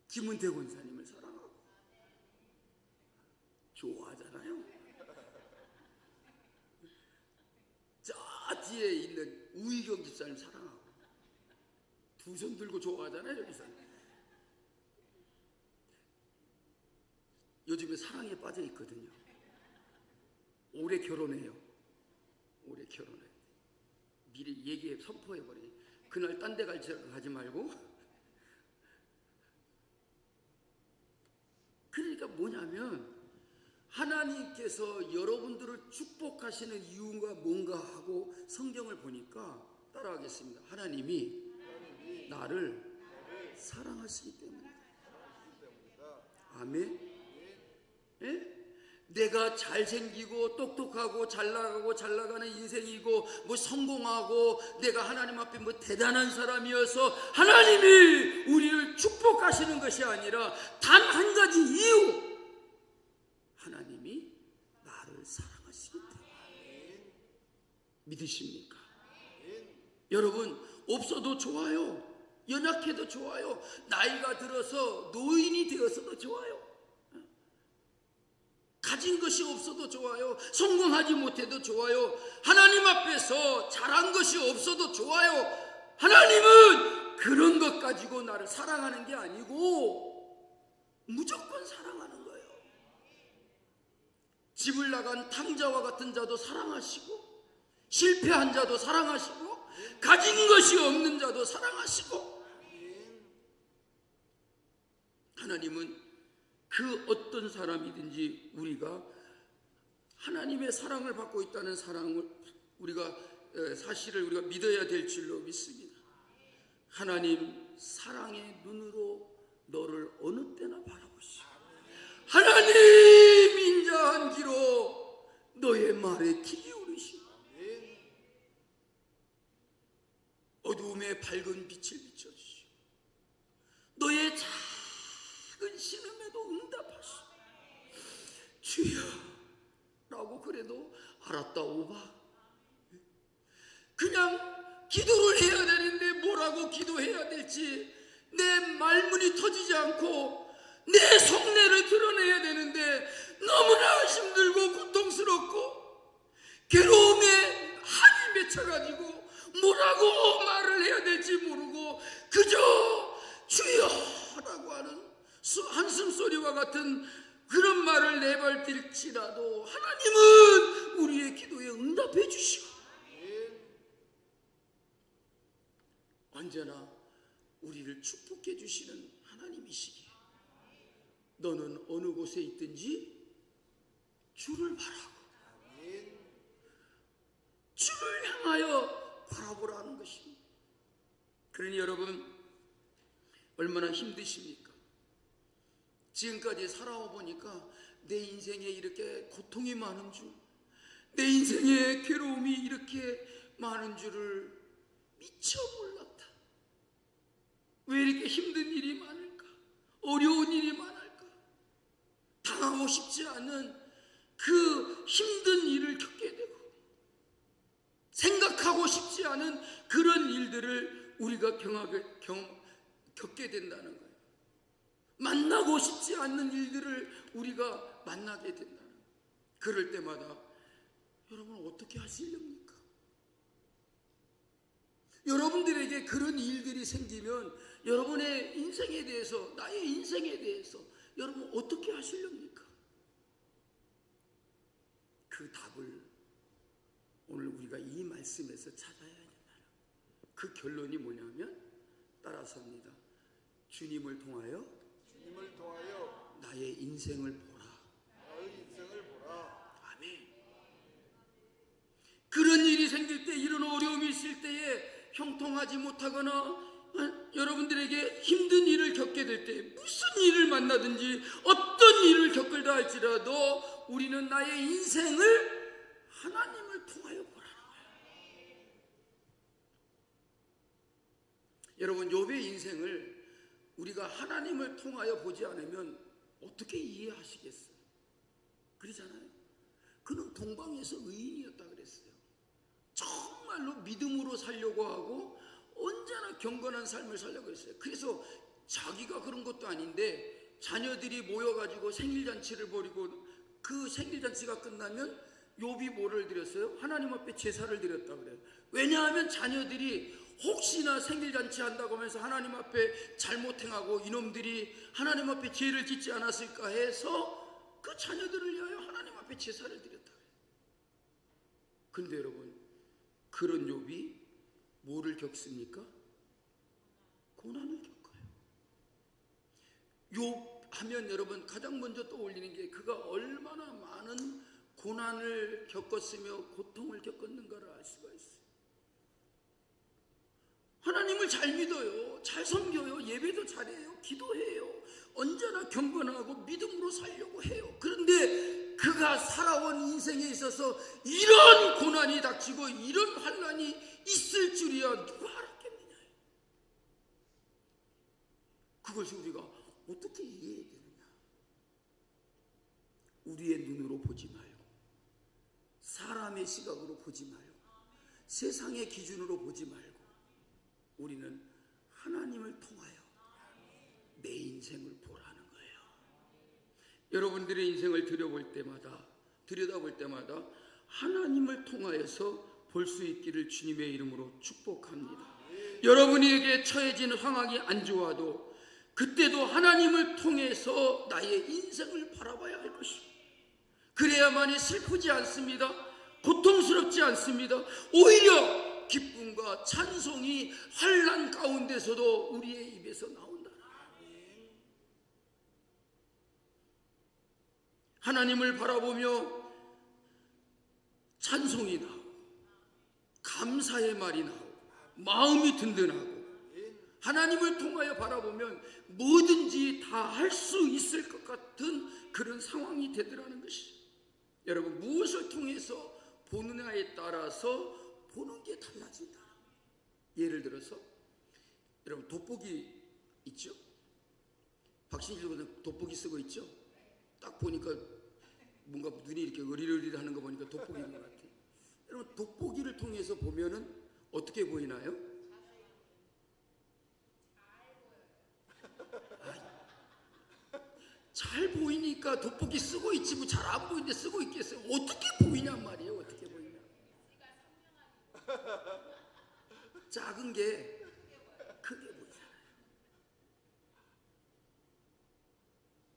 김은태 권사님을 사랑하고 좋아하잖아요. 저 뒤에 있는 우희경 집사님 사랑하고 두 손 들고 좋아하잖아요. 여기서 요즘에 사랑에 빠져 있거든요. 올해 결혼해요. 올해 결혼해. 미리 얘기해 선포해버려. 그날 딴 데 가지 말고. 그러니까 뭐냐면 하나님께서 여러분들을 축복하시는 이유가 뭔가 하고 성경을 보니까 따라하겠습니다. 하나님이 나를 사랑하시기 때문이다. 아멘. 예? 내가 잘생기고 똑똑하고 잘나가는 인생이고 뭐 성공하고 내가 하나님 앞에 뭐 대단한 사람이어서 하나님이 우리를 축복하시는 것이 아니라 단 한 가지 이유, 하나님이 나를 사랑하시기 때문에. 믿으십니까? 여러분, 없어도 좋아요. 연약해도 좋아요. 나이가 들어서 노인이 되어서도 좋아요. 가진 것이 없어도 좋아요. 성공하지 못해도 좋아요. 하나님 앞에서 잘한 것이 없어도 좋아요. 하나님은 그런 것 가지고 나를 사랑하는 게 아니고 무조건 사랑하는 거예요. 집을 나간 탕자와 같은 자도 사랑하시고, 실패한 자도 사랑하시고, 가진 것이 없는 자도 사랑하시고, 하나님은 그 어떤 사람이든지 우리가 하나님의 사랑을 받고 있다는 사랑을 사실을 우리가 믿어야 될 줄로 믿습니다. 하나님 사랑의 눈으로 너를 어느 때나 바라보시고 하나님 인자한 기로 너의 말에 귀 기울이시고 어두움에 밝은 빛을 비춰주시고 너의 작은 신음에도 응답하시고 주여 라고 그래도 알았다오바. 그냥 기도를 해야 되는데 뭐라고 기도해야 될지 내 말문이 터지지 않고 내 속내를 드러내야 되는데 너무나 힘들고 고통스럽고 괴로움에 한이 맺혀가지고 뭐라고 말을 해야 될지 모르고 그저 주여라고 하는 한숨소리와 같은 그런 말을 내뱉을지라도 하나님은 우리의 기도에 응답해 주시고 언제나 우리를 축복해 주시는 하나님이시기에 너는 어느 곳에 있든지 주를 바라고 주를 향하여 바라보라는 것입니다. 그러니 여러분 얼마나 힘드십니까? 지금까지 살아와 보니까 내 인생에 이렇게 고통이 많은 줄, 내 인생에 괴로움이 이렇게 많은 줄을 미처 몰랐다. 왜 이렇게 힘든 일이 많을까? 어려운 일이 많을까? 당하고 싶지 않은 그 힘든 일을 겪게 되고 생각하고 싶지 않은 그런 일들을 우리가 겪게 된다는 거예요. 만나고 싶지 않는 일들을 우리가 만나게 된다는 거예요. 그럴 때마다 여러분 어떻게 하시렵니까? 여러분들에게 그런 일들이 생기면 여러분의 인생 인생에 대해서, 나의 인생에 대해서 여러분 어떻게 하시렵니까? 그 답을 오늘 우리가 이 말씀에서 찾아야 된다. 그 결론이 뭐냐면 따라서입니다. 주님을 통하여 나의 인생을 보라. 아멘. 그런 일이 생길 때, 이런 어려움이 있을 때에 형통하지 못하거나 여러분들에게 힘든 일을 겪게 될 때, 무슨 일을 만나든지 어떤 일을 겪을다 할지라도 우리는 나의 인생을 하나님을 통하여 보라는 거예요. 여러분, 욥의 인생을 우리가 하나님을 통하여 보지 않으면 어떻게 이해하시겠어요? 그러잖아요. 그는 동방에서 의인이었다 그랬어요. 정말로 믿음으로 살려고 하고 언제나 경건한 삶을 살려고 했어요. 그래서 자기가 그런 것도 아닌데 자녀들이 모여가지고 생일잔치를 벌이고, 그 생일잔치가 끝나면 욥이 뭐를 드렸어요? 하나님 앞에 제사를 드렸다 그래요. 왜냐하면 자녀들이 혹시나 생일잔치 한다고 하면서 하나님 앞에 잘못 행하고 이놈들이 하나님 앞에 죄를 짓지 않았을까 해서 그 자녀들을 위하여 하나님 앞에 제사를 드렸다 그래요. 그런데 여러분, 그런 욥이 뭐를 겪습니까? 고난을 겪어요. 욥 하면 여러분 가장 먼저 떠올리는 게 그가 얼마나 많은 고난을 겪었으며 고통을 겪었는가를 알 수가 있어요. 하나님을 잘 믿어요. 잘 섬겨요. 예배도 잘해요. 기도해요. 언제나 경건하고 믿음으로 살려고 해요. 그런데 그가 살아온 인생에 있어서 이런 고난이 닥치고 이런 환난이 있을 줄이야 누가 알았겠느냐. 그것이 우리가 어떻게 이해해야 되느냐. 우리의 눈으로 보지 말고, 사람의 시각으로 보지 말고, 세상의 기준으로 보지 말고, 우리는 하나님을 통하여 내 인생을 보라는 거예요. 여러분들의 인생을 들여다볼 때마다 하나님을 통하여서 볼 수 있기를 주님의 이름으로 축복합니다. 여러분에게 처해진 상황이 안 좋아도 그때도 하나님을 통해서 나의 인생을 바라봐야 할 것입니다. 그래야만이 슬프지 않습니다. 고통스럽지 않습니다. 오히려 기쁨과 찬송이 환난 가운데서도 우리의 입에서 나온다. 하나님을 바라보며 찬송이 나오고 감사의 말이 나오고 마음이 든든하고, 하나님을 통하여 바라보면 뭐든지 다 할 수 있을 것 같은 그런 상황이 되더라는 것이죠. 여러분, 무엇을 통해서 보느냐에 따라서 보는 게 달라진다. 예를 들어서 여러분 돋보기 있죠? 박신일 군은 돋보기 쓰고 있죠? 딱 보니까 뭔가 눈이 이렇게 으리으리하는 거 보니까 돋보기인 것 같아요. 여러분, 돋보기를 통해서 보면은 어떻게 보이나요? 잘 보이니까 돋보기 쓰고 있지 뭐 잘 안 보이는데 쓰고 있겠어요? 어떻게 보이냔 말이에요. 어떻게 보이냐. 작은 게 크게 보이잖아요.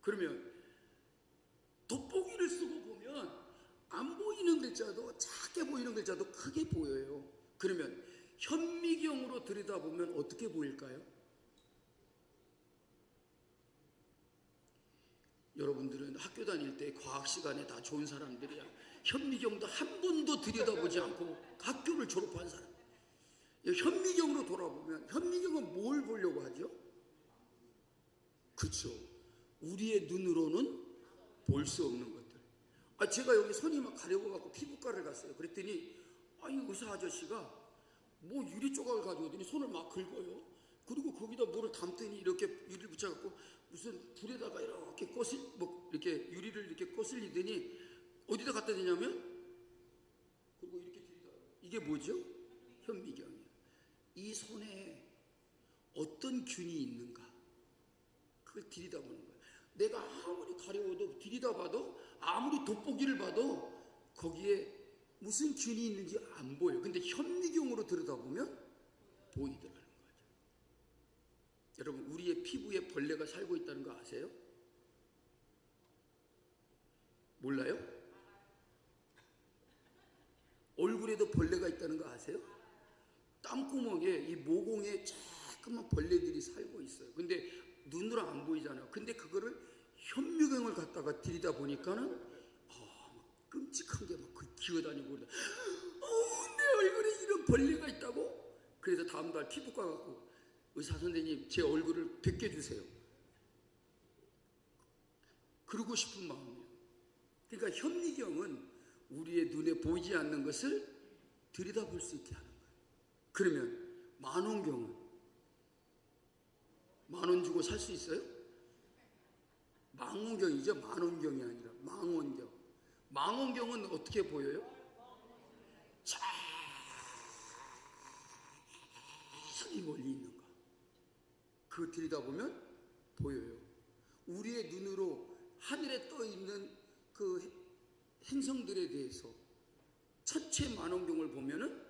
그러면 돋보기를 쓰고 보면 안 보이는 글자도, 작게 보이는 글자도 크게 보여요. 그러면 현미경으로 들여다보면 어떻게 보일까요? 여러분들은 학교 다닐 때 과학 시간에 다 좋은 사람들이야. 현미경도 한 번도 들여다보지 않고 학교를 졸업한 사람. 현미경으로 돌아보면, 현미경은 뭘 보려고 하죠? 그렇죠. 우리의 눈으로는 볼 수 없는 것들. 제가 여기 손이 막 가려워 갖고 피부과를 갔어요. 그랬더니 이 의사 아저씨가 뭐 유리 조각을 가져오더니 손을 막 긁어요. 그리고 거기다 뭐를 담더니 이렇게 유리를 붙여갖고 무슨 불에다가 이렇게 이렇게 유리를 이렇게 거슬리더니 어디다 갖다 대냐면, 그리고 이렇게 들이다. 이게 뭐죠? 현미경이에요. 이 손에 어떤 균이 있는가, 그걸 들여다보는 거예요. 내가 아무리 가려워도 들여다봐도, 아무리 돋보기를 봐도 거기에 무슨 균이 있는지 안 보여요. 근데 현미경으로 들여다보면 보이더라는 거죠. 여러분, 우리의 피부에 벌레가 살고 있다는 거 아세요? 몰라요? 얼굴에도 벌레가 있다는 거 아세요? 땀구멍에 이 모공에 조그만 벌레들이 살고 있어요. 근데 눈으로 안 보이잖아요. 근데 그거를 현미경을 갖다가 들이다 보니까는 끔찍한 게 막 기어다니고 내 얼굴에 이런 벌레가 있다고? 그래서 다음 날 피부과 가고 의사 선생님 제 얼굴을 벗겨주세요. 그러고 싶은 마음이에요. 그러니까 현미경은 우리의 눈에 보이지 않는 것을 들여다볼 수 있게 하는 거예요. 그러면 만원경은 만원 주고 살 수 있어요? 망원경이죠. 만원경이 아니라 망원경. 망원경은 어떻게 보여요? 저기 멀리 있는 거. 그거 들여다보면 보여요. 우리의 눈으로 하늘에 떠 있는 그 행성들에 대해서 천체 만원경을 보면은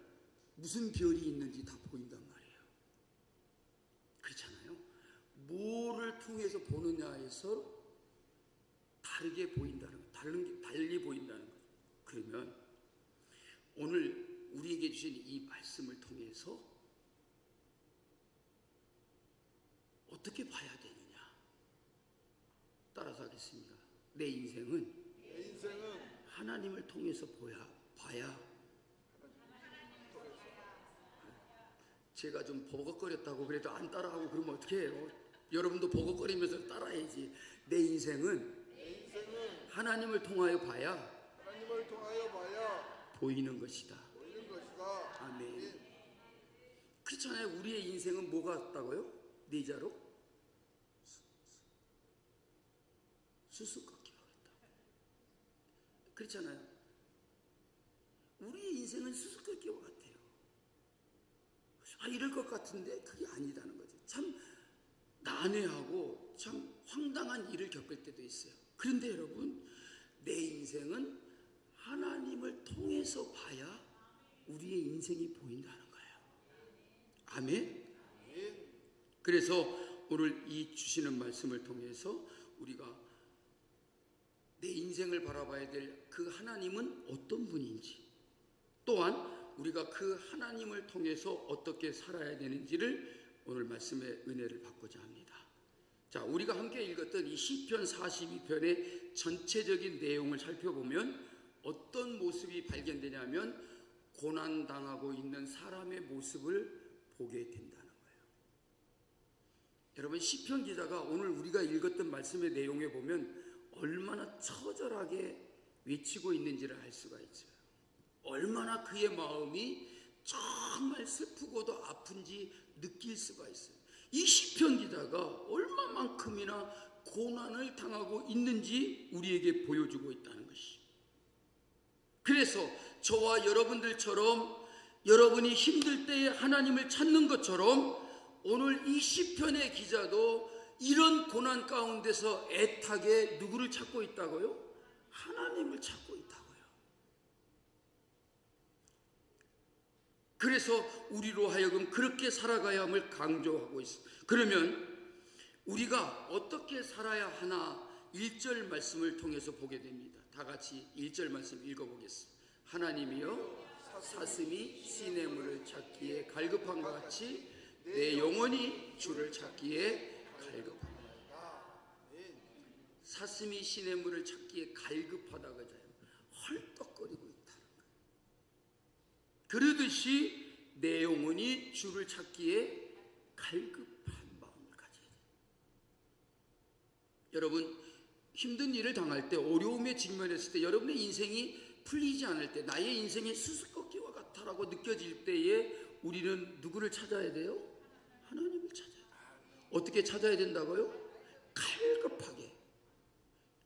무슨 별이 있는지 다 보인단 말이에요. 그렇잖아요. 뭐를 통해서 보느냐에서 다르게 보인다는 거, 달리 보인다는 거. 그러면 오늘 우리에게 주신 이 말씀을 통해서 어떻게 봐야 되느냐? 따라서 하겠습니다. 내 인생은 하나님을 통해서 봐야. 제가 좀 버벅거렸다고 그래도 안 따라하고 그러면 어떻게 해요? 여러분도 버벅거리면서 따라야지. 내 인생은 하나님을 통하여 봐야 보이는 것이다. 아멘. 그렇잖아요. 우리의 인생은 뭐가 같다고요? 네 자로? 수수께끼가 같다. 그렇잖아요. 우리의 인생은 수수께끼와 같아요. 이럴 것 같은데 그게 아니다는 거죠. 참 난해하고 참 황당한 일을 겪을 때도 있어요. 그런데 여러분, 내 인생은 하나님을 통해서 봐야 우리의 인생이 보인다는 거예요. 아멘. 그래서 오늘 이 주시는 말씀을 통해서 우리가 내 인생을 바라봐야 될 그 하나님은 어떤 분인지, 또한 우리가 그 하나님을 통해서 어떻게 살아야 되는지를 오늘 말씀의 은혜를 받고자 합니다. 자, 우리가 함께 읽었던 이 시편 42편의 전체적인 내용을 살펴보면 어떤 모습이 발견되냐면 고난당하고 있는 사람의 모습을 보게 된다는 거예요. 여러분, 시편 기자가 오늘 우리가 읽었던 말씀의 내용에 보면 얼마나 처절하게 외치고 있는지를 알 수가 있어요. 얼마나 그의 마음이 정말 슬프고도 아픈지 느낄 수가 있어요. 이 시편 기자가 얼마만큼이나 고난을 당하고 있는지 우리에게 보여주고 있다는 것이. 그래서 저와 여러분들처럼 여러분이 힘들 때에 하나님을 찾는 것처럼 오늘 이 시편의 기자도 이런 고난 가운데서 애타게 누구를 찾고 있다고요? 하나님을 찾고 있다고요. 그래서 우리로 하여금 그렇게 살아가야 함을 강조하고 있습니다. 그러면 우리가 어떻게 살아야 하나 1절 말씀을 통해서 보게 됩니다. 다 같이 1절 말씀 읽어보겠습니다. 하나님이여, 사슴이 시냇물을 찾기에 갈급함과 같이 내 영혼이 주를 찾기에 갈급합니다. 사슴이 시냇물을 찾기에 갈급하다가 헐떡거리고 있다는 거예요. 그러듯이 내 영혼이 주를 찾기에 갈급한 마음을 가져야 돼요. 여러분, 힘든 일을 당할 때, 어려움에 직면했을 때, 여러분의 인생이 풀리지 않을 때, 나의 인생이 수수께끼와 같다라고 느껴질 때에 우리는 누구를 찾아야 돼요? 하나님을 찾아야 돼요. 어떻게 찾아야 된다고요? 갈급하게.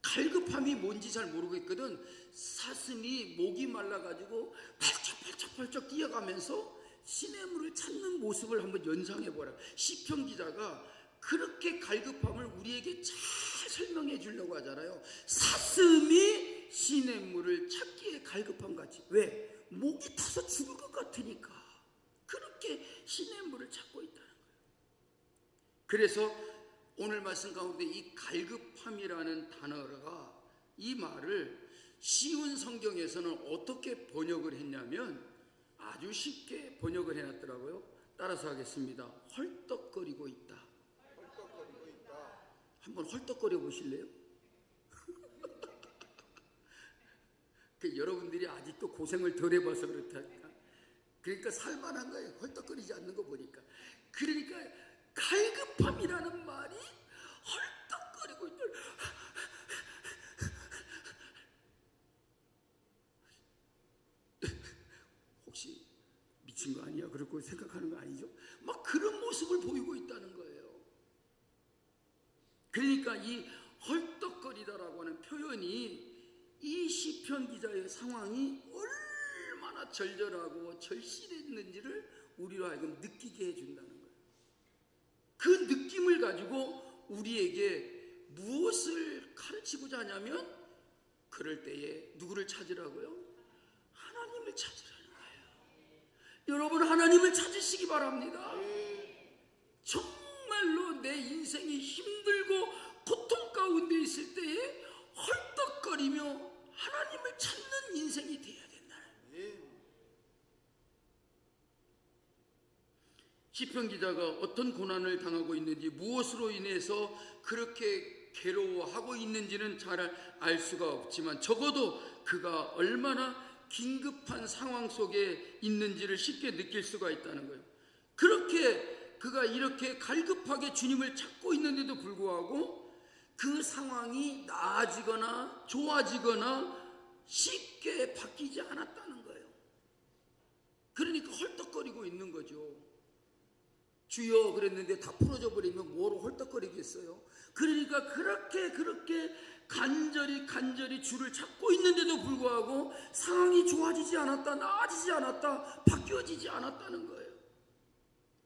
갈급함이 뭔지 잘 모르겠거든. 사슴이 목이 말라가지고 팔쩍팔쩍 뛰어가면서 시냇물을 찾는 모습을 한번 연상해보라. 시편 기자가 그렇게 갈급함을 우리에게 잘 설명해 주려고 하잖아요. 사슴이 시냇물을 찾기에 갈급함 같이. 왜? 목이 타서 죽을 것 같으니까 그렇게 시냇물을 찾고 있다는 거예요. 그래서 오늘 말씀 가운데 이 갈급함이라는 단어가, 이 말을 쉬운 성경에서는 어떻게 번역을 했냐면 아주 쉽게 번역을 해놨더라고요. 따라서 하겠습니다. 헐떡거리고 있다. 헐떡거리고 있다. 한번 헐떡거려 보실래요? 여러분들이 아직도 고생을 덜 해봐서 그렇다니까. 그러니까 살만한 거예요. 헐떡거리지 않는 거 보니까. 그러니까 갈급함이라는 말이 헐떡거리고 있다. 혹시 미친 거 아니야? 그렇게 생각하는 거 아니죠? 막 그런 모습을 보이고 있다는 거예요. 그러니까 이 헐떡거리다라고 하는 표현이 이 시편 기자의 상황이 얼마나 절절하고 절실했는지를 우리로 하여금 느끼게 해준다는 거예요. 그 느낌을 가지고 우리에게 무엇을 가르치고자 하냐면, 그럴 때에 누구를 찾으라고요? 하나님을 찾으라는 거예요. 여러분, 하나님을 찾으시기 바랍니다. 정말로 내 인생이 힘들고 고통 가운데 있을 때에 헐떡거리며 하나님을 찾는 인생이 되어야 된다는. 시편 기자가 어떤 고난을 당하고 있는지, 무엇으로 인해서 그렇게 괴로워하고 있는지는 잘 알 수가 없지만 적어도 그가 얼마나 긴급한 상황 속에 있는지를 쉽게 느낄 수가 있다는 거예요. 그렇게 그가 이렇게 갈급하게 주님을 찾고 있는데도 불구하고 그 상황이 나아지거나 좋아지거나 쉽게 바뀌지 않았다는 거예요. 그러니까 헐떡거리고 있는 거죠. 주여 그랬는데 다 풀어져 버리면 뭐로 헐떡거리겠어요? 그러니까 그렇게 간절히 주를 찾고 있는데도 불구하고 상황이 좋아지지 않았다, 나아지지 않았다, 바뀌어지지 않았다는 거예요.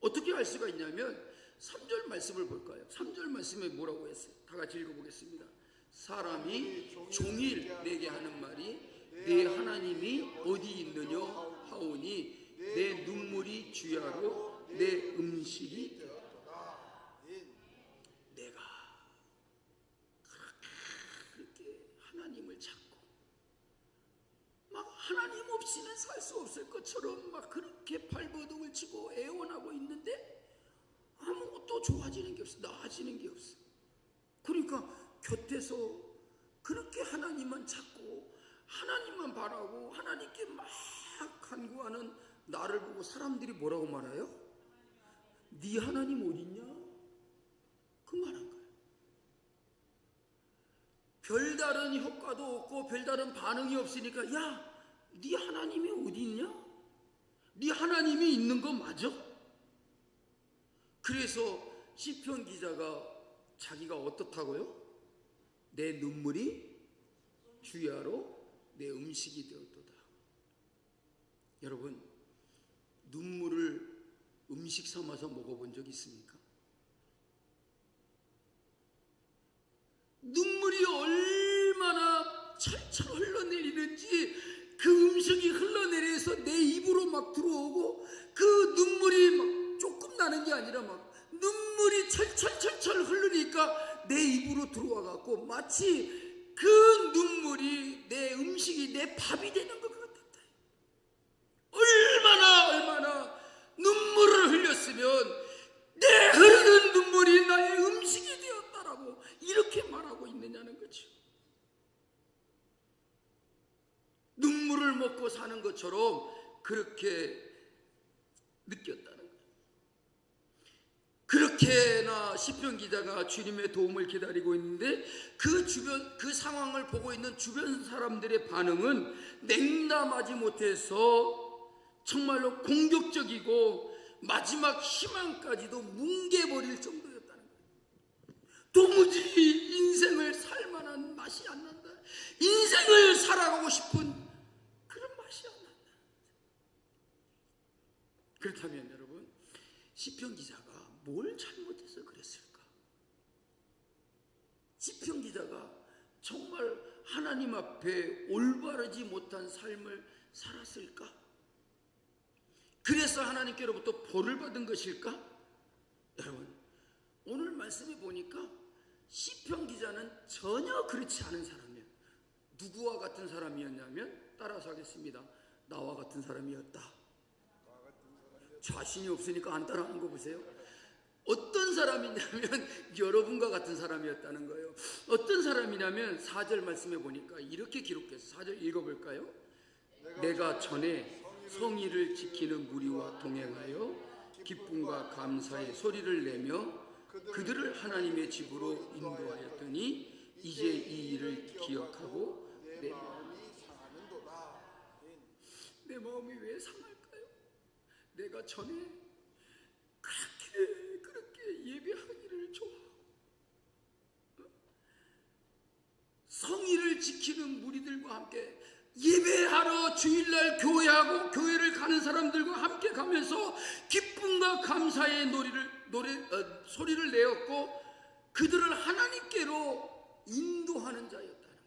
어떻게 알 수가 있냐면 3절 말씀을 볼까요? 3절 말씀에 뭐라고 했어요? 다 같이 읽어보겠습니다. 사람이 종일 내게 하는 말이 내 하나님이 어디 있느냐 하오니 내 눈물이 주야로 내 음식이 되었도다. 내가 그렇게 하나님을 찾고 막 하나님 없이는 살 수 없을 것처럼 막 그렇게 발버둥을 치고 애원하고 있는데 아무것도 좋아지는 게 없어, 나아지는 게 없어. 그러니까 곁에서 그렇게 하나님만 찾고 하나님만 바라고 하나님께 막 간구하는 나를 보고 사람들이 뭐라고 말해요? 네 하나님 어딨냐? 그 말한 거예요. 별다른 효과도 없고 별다른 반응이 없으니까 야, 네 하나님이 어디 있냐? 네 하나님이 있는 거 맞아? 그래서 시편 기자가 자기가 어떻다고요? 내 눈물이 주야로 내 음식이 되었도다. 여러분, 눈물을 음식 삼아서 먹어본 적 있습니까? 눈물이 얼마나 철철 흘러내리는지 그 음식이 흘러내려서 내 입으로 막 들어오고 그 눈물이 막 조금 나는 게 아니라 막 눈물이 철철 흐르니까 내 입으로 들어와 갖고 마치 그 눈물이 내 음식이 내 밥이 되는 것 같았다. 얼마나 눈물을 흘렸으면 내 흐르는 눈물이 나의 음식이 되었다라고 이렇게 말하고 있느냐는 거죠. 눈물을 먹고 사는 것처럼 그렇게 느꼈다는 거예요. 그렇게나 시편 기자가 주님의 도움을 기다리고 있는데 그 상황을 보고 있는 주변 사람들의 반응은 냉담하지 못해서 정말로 공격적이고 마지막 희망까지도 뭉개버릴 정도였다는 거예요. 도무지 인생을 살 만한 맛이 안 난다. 인생을 살아가고 싶은 그런 맛이 안 난다. 그렇다면 여러분, 시편 기자가 뭘 잘못해서 그랬을까? 시편 기자가 정말 하나님 앞에 올바르지 못한 삶을 살았을까? 그래서 하나님께로부터 벌을 받은 것일까? 여러분, 오늘 말씀에 보니까 시편 기자는 전혀 그렇지 않은 사람이에요. 누구와 같은 사람이었냐면 따라서 하겠습니다. 나와 같은 사람이었다. 자신이 없으니까 안 따라하는 거 보세요. 어떤 사람이냐면 여러분과 같은 사람이었다는 거예요. 어떤 사람이냐면 4절 말씀에 보니까 이렇게 기록해서 4절 읽어볼까요? 내가 전에 성의를 지키는 무리와 동행하여 기쁨과 감사의 소리를 내며 그들을 하나님의 집으로 인도하였더니 이제 이 일을 기억하고 내 마음이 왜 상할까요? 내가 전에 그렇게 예배하기를 좋아하고 성의를 지키는 무리들과 함께 예배하러 주일날 교회하고 교회를 가는 사람들과 함께 가면서 기쁨과 감사의 소리를 내었고 그들을 하나님께로 인도하는 자였다는 거예요.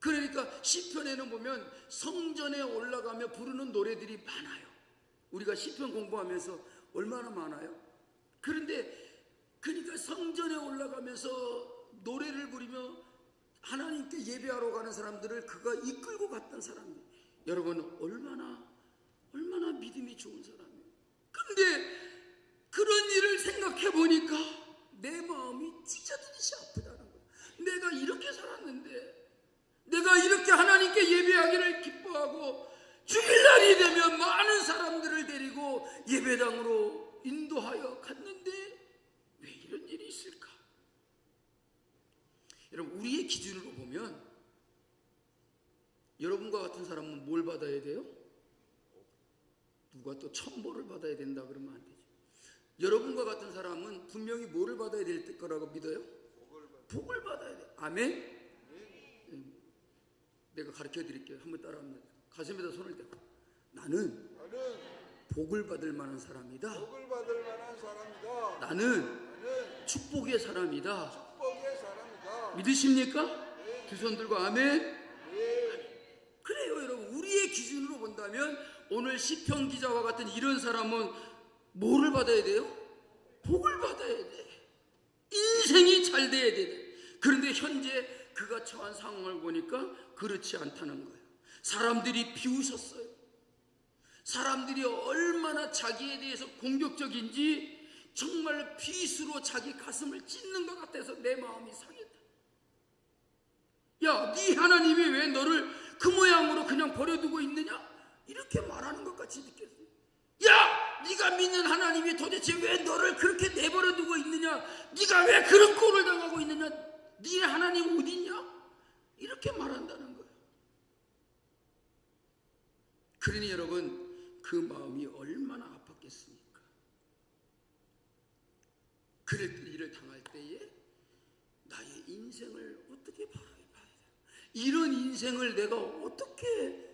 그러니까 시편에는 보면 성전에 올라가며 부르는 노래들이 많아요. 우리가 시편 공부하면서 얼마나 많아요? 그러니까 성전에 올라가면서 노래를 부르며 하나님께 예배하러 가는 사람들을 그가 이끌고 갔던 사람이에요. 여러분 얼마나 믿음이 좋은 사람이에요. 근데 그런 일을 생각해 보니까 내 마음이 찢어지듯이 아프다는 거예요. 내가 이렇게 살았는데, 내가 이렇게 하나님께 예배하기를 기뻐하고 주일날이 되면 많은 사람들을 데리고 예배당으로 인도하여 갔는데 왜 이런 일이 있을까? 여러분 우리의 기준으로 보면 여러분과 같은 사람은 뭘 받아야 돼요? 누가 또 천보를 받아야 된다 그러면 안 되죠. 여러분과 같은 사람은 분명히 뭐를 받아야 될 거라고 믿어요? 복을 받아야 돼요. 아멘? 내가 가르쳐 드릴게요. 한번 따라합니다. 가슴에다 손을 대고 나는 복을 받을 만한 사람이다. 나는 축복의 사람이다. 믿으십니까? 두 손 들고 아멘? 그래요 여러분. 우리의 기준으로 본다면 오늘 시편 기자와 같은 이런 사람은 뭐를 받아야 돼요? 복을 받아야 돼. 인생이 잘 돼야 돼. 그런데 현재 그가 처한 상황을 보니까 그렇지 않다는 거예요. 사람들이 비웃었어요. 사람들이 얼마나 자기에 대해서 공격적인지 정말 빗으로 자기 가슴을 찢는 것 같아서 내 마음이 상했다. 야, 네 하나님이 왜 너를 그 모양으로 그냥 버려두고 있느냐? 이렇게 말하는 것 같이 느꼈어요. 야, 네가 믿는 하나님이 도대체 왜 너를 그렇게 내버려두고 있느냐? 네가 왜 그런 꼴을 당하고 있느냐? 네 하나님 어디 있냐? 이렇게 말한다는 거예요. 그러니 여러분 그 마음이 얼마나 아팠겠습니까? 그럴 때 일을 당할 때에 나의 인생을 어떻게 바라봐야 돼? 이런 인생을 내가 어떻게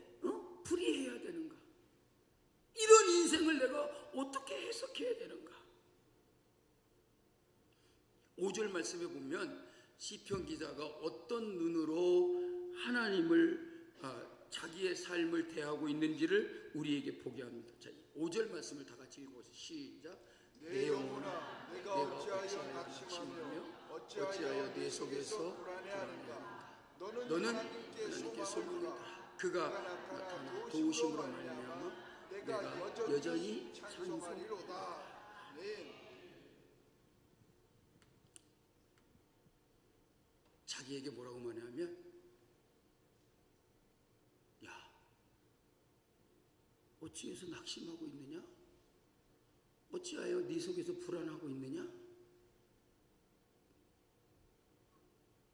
풀이해야 되는가? 이런 인생을 내가 어떻게 해석해야 되는가? 5절 말씀에 보면 시편 기자가 어떤 눈으로 하나님을 자기의 삶을 대하고 있는지를 우리에게 보게 합니다. 자, 5절 말씀을 다 같이 읽어보세요. 시작. 내 영혼아 내가 어찌하여 낙심하며 어찌하여 내 속에서 불안해하는가? 너는 하나님께 소망하라. 그가 나타나 도우심으로 말미암아 내가 여전히 찬송하리로다. 자기에게 뭐라고 말하냐면, 야, 어찌해서 낙심하고 있느냐? 어찌하여 네 속에서 불안하고 있느냐?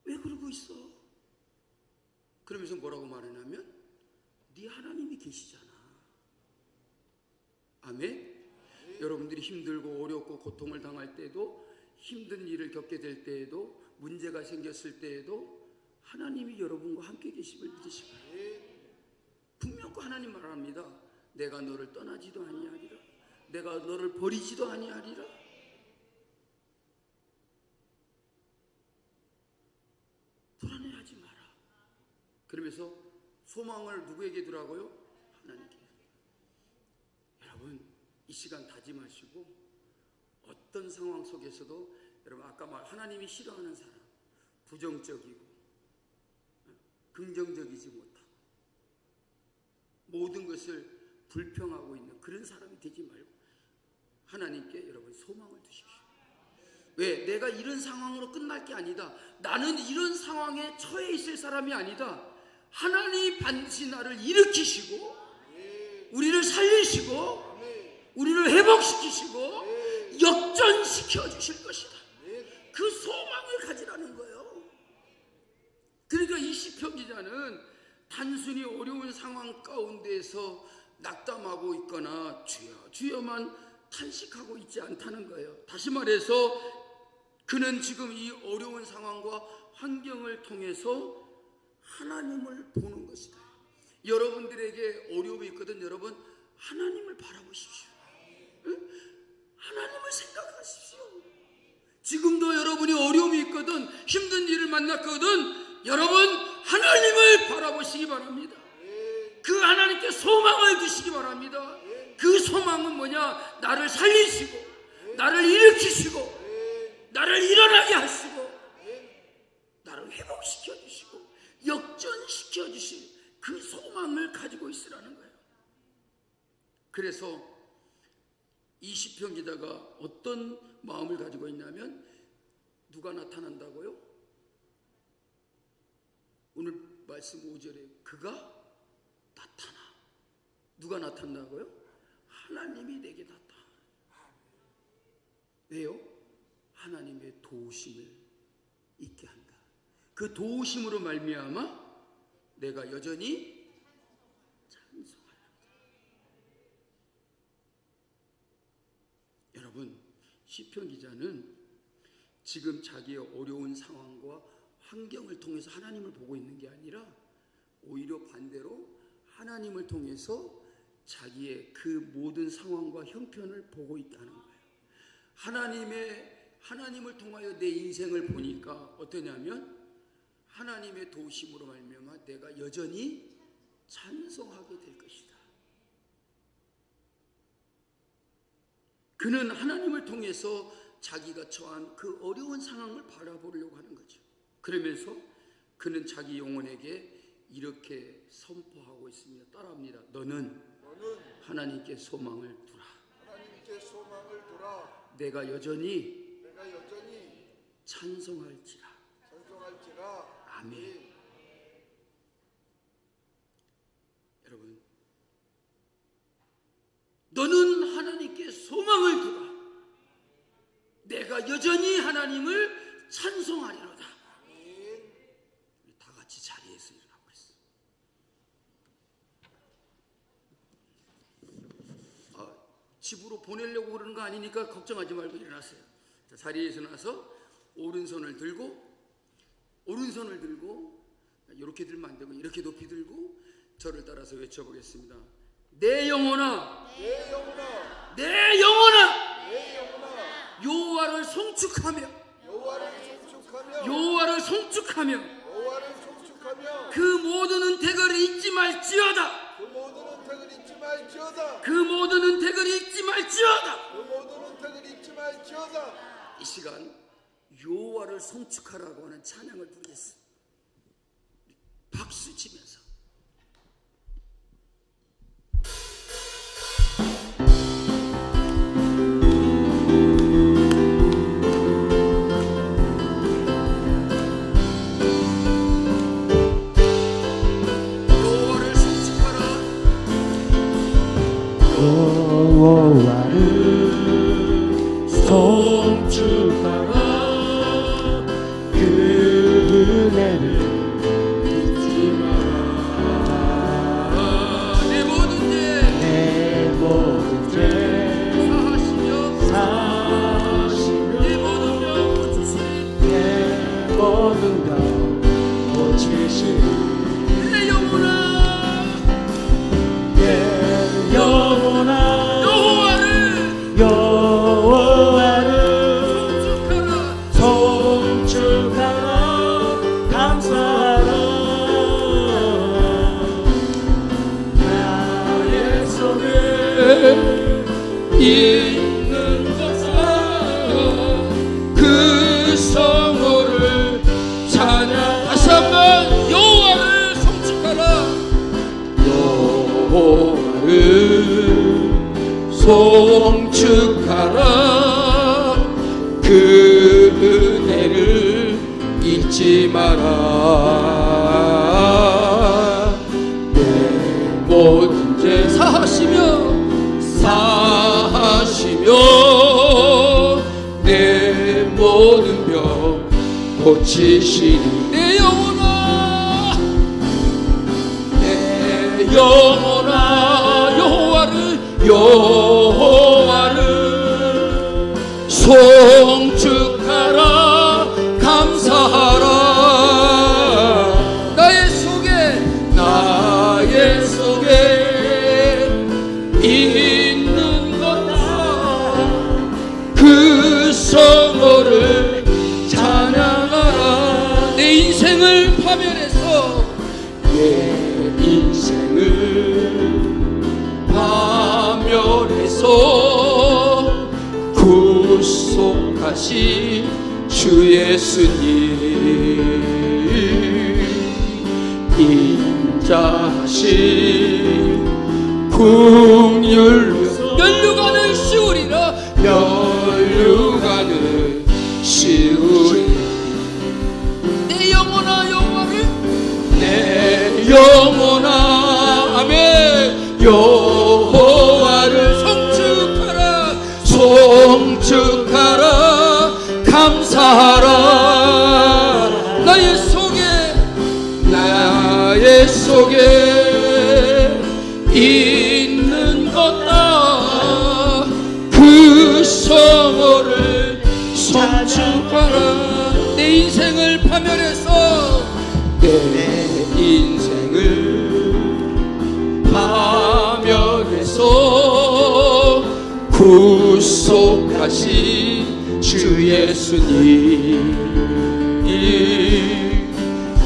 왜 그러고 있어? 그러면서 뭐라고 말하냐면 네 하나님이 계시잖아. 아멘? 여러분들이 힘들고 어렵고 고통을 당할 때도, 힘든 일을 겪게 될 때에도, 문제가 생겼을 때에도 하나님이 여러분과 함께 계심을 믿으시기 바랍니다. 분명 그 하나님 말합니다. 내가 너를 떠나지도 아니하리라. 내가 너를 버리지도 아니하리라. 불안해하지 마라. 그러면서 소망을 누구에게 두라고요? 하나님께. 여러분 이 시간 다짐하시고 어떤 상황 속에서도 여러분 아까 말 하나님이 싫어하는 사람, 부정적이고 긍정적이지 못하고 모든 것을 불평하고 있는 그런 사람이 되지 말고 하나님께 여러분 소망을 두십시오. 왜? 내가 이런 상황으로 끝날 게 아니다. 나는 이런 상황에 처해 있을 사람이 아니다. 하나님이 반드시 나를 일으키시고 우리를 살리시고 우리를 회복시키시고 역전시켜 주실 것이다. 그 소망을 가지라는 거예요. 그러니까 이 시편 기자는 단순히 어려운 상황 가운데에서 낙담하고 있거나 주여 주여만 탄식하고 있지 않다는 거예요. 다시 말해서 그는 지금 이 어려운 상황과 환경을 통해서 하나님을 보는 것이다. 여러분들에게 어려움이 있거든. 여러분 하나님을 바라보십시오. 응? 하나님을 생각하십시오. 지금도 여러분이 어려움이 있거든, 힘든 일을 만났거든, 여러분 하나님을 바라보시기 바랍니다. 그 하나님께 소망을 두시기 바랍니다. 그 소망은 뭐냐? 나를 살리시고 나를 일으키시고 나를 일어나게 하시고 나를 회복시켜 주시고 역전시켜 주신 그 소망을 가지고 있으라는 거예요. 그래서 이 시편 기자가 어떤 마음을 가지고 있냐면, 누가 나타난다고요? 오늘 말씀 5절에 그가 나타나. 누가 나타난다고요? 하나님이 내게 나타나. 왜요? 하나님의 도우심을 있게 한다. 그 도우심으로 말미암아 내가 여전히 찬송하리라. 여러분, 시편 기자는 지금 자기의 어려운 상황과 환경을 통해서 하나님을 보고 있는 게 아니라 오히려 반대로 하나님을 통해서 자기의 그 모든 상황과 형편을 보고 있다는 거예요. 하나님을 통하여 내 인생을 보니까 어떠냐면, 하나님의 도우심으로 말미암아 내가 여전히 찬송하게 될 것이다. 그는 하나님을 통해서 자기가 처한 그 어려운 상황을 바라보려고 하는 거죠. 그러면서 그는 자기 영혼에게 이렇게 선포하고 있습니다. 따라합니다. 너는 하나님께 소망을 두라. 하나님께 소망을 두라. 내가 여전히 찬송할지라. 아멘. 여러분, 너는 하나님께 소망을 두라. 내가 여전히 하나님을 찬송하리로다. 우리 다 같이 자리에서 일어나고 있어. 집으로 보내려고 그러는 거 아니니까 걱정하지 말고 일어나세요. 자, 자리에서 나서 오른손을 들고 이렇게 들면 안 되고 이렇게 높이 들고 저를 따라서 외쳐보겠습니다. 내 영혼아, 여호와를 송축하며 그 모든 은택을 잊지 말지어다. 이 시간 여호와를 송축하라고 하는 찬양을 부르겠습니다. 박수 치면서. 여호와를 송축하라. 여호와를 송축하라. 그 은혜를 잊지 마라. 내 모든 죄 사하시며 내 모든 병 고치시니 내 영혼아 여호와를 그 은혜를 잊지 마라. 내 모든 죄 사하시며 내 모든 병 고치시니 내 영혼아 여호와를 송축하라 감사하라. 나의 속에 있는 것다 그 성호를 찬양하라. 내 인생을 파멸해서 구속하신 주 예수님 인자하신 국률로 면류관을 씌우리라. 면류관을 씌우리. 내 영혼아 여호와를 내 영혼아 아멘 여호와를 송축하라 감사하라. 나의 속에 있는 것다 그 성호를 송축하라. 내 인생을 파멸해서 구속하신 주 예수님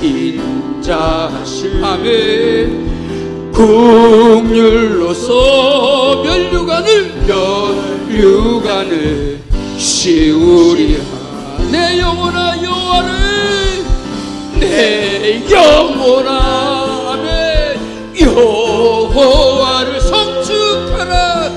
인자하신 아멘 국률로서 면류관을 씌우리라. 내 영혼아 여호와를 내 영혼아 아멘 여호와를 송축하라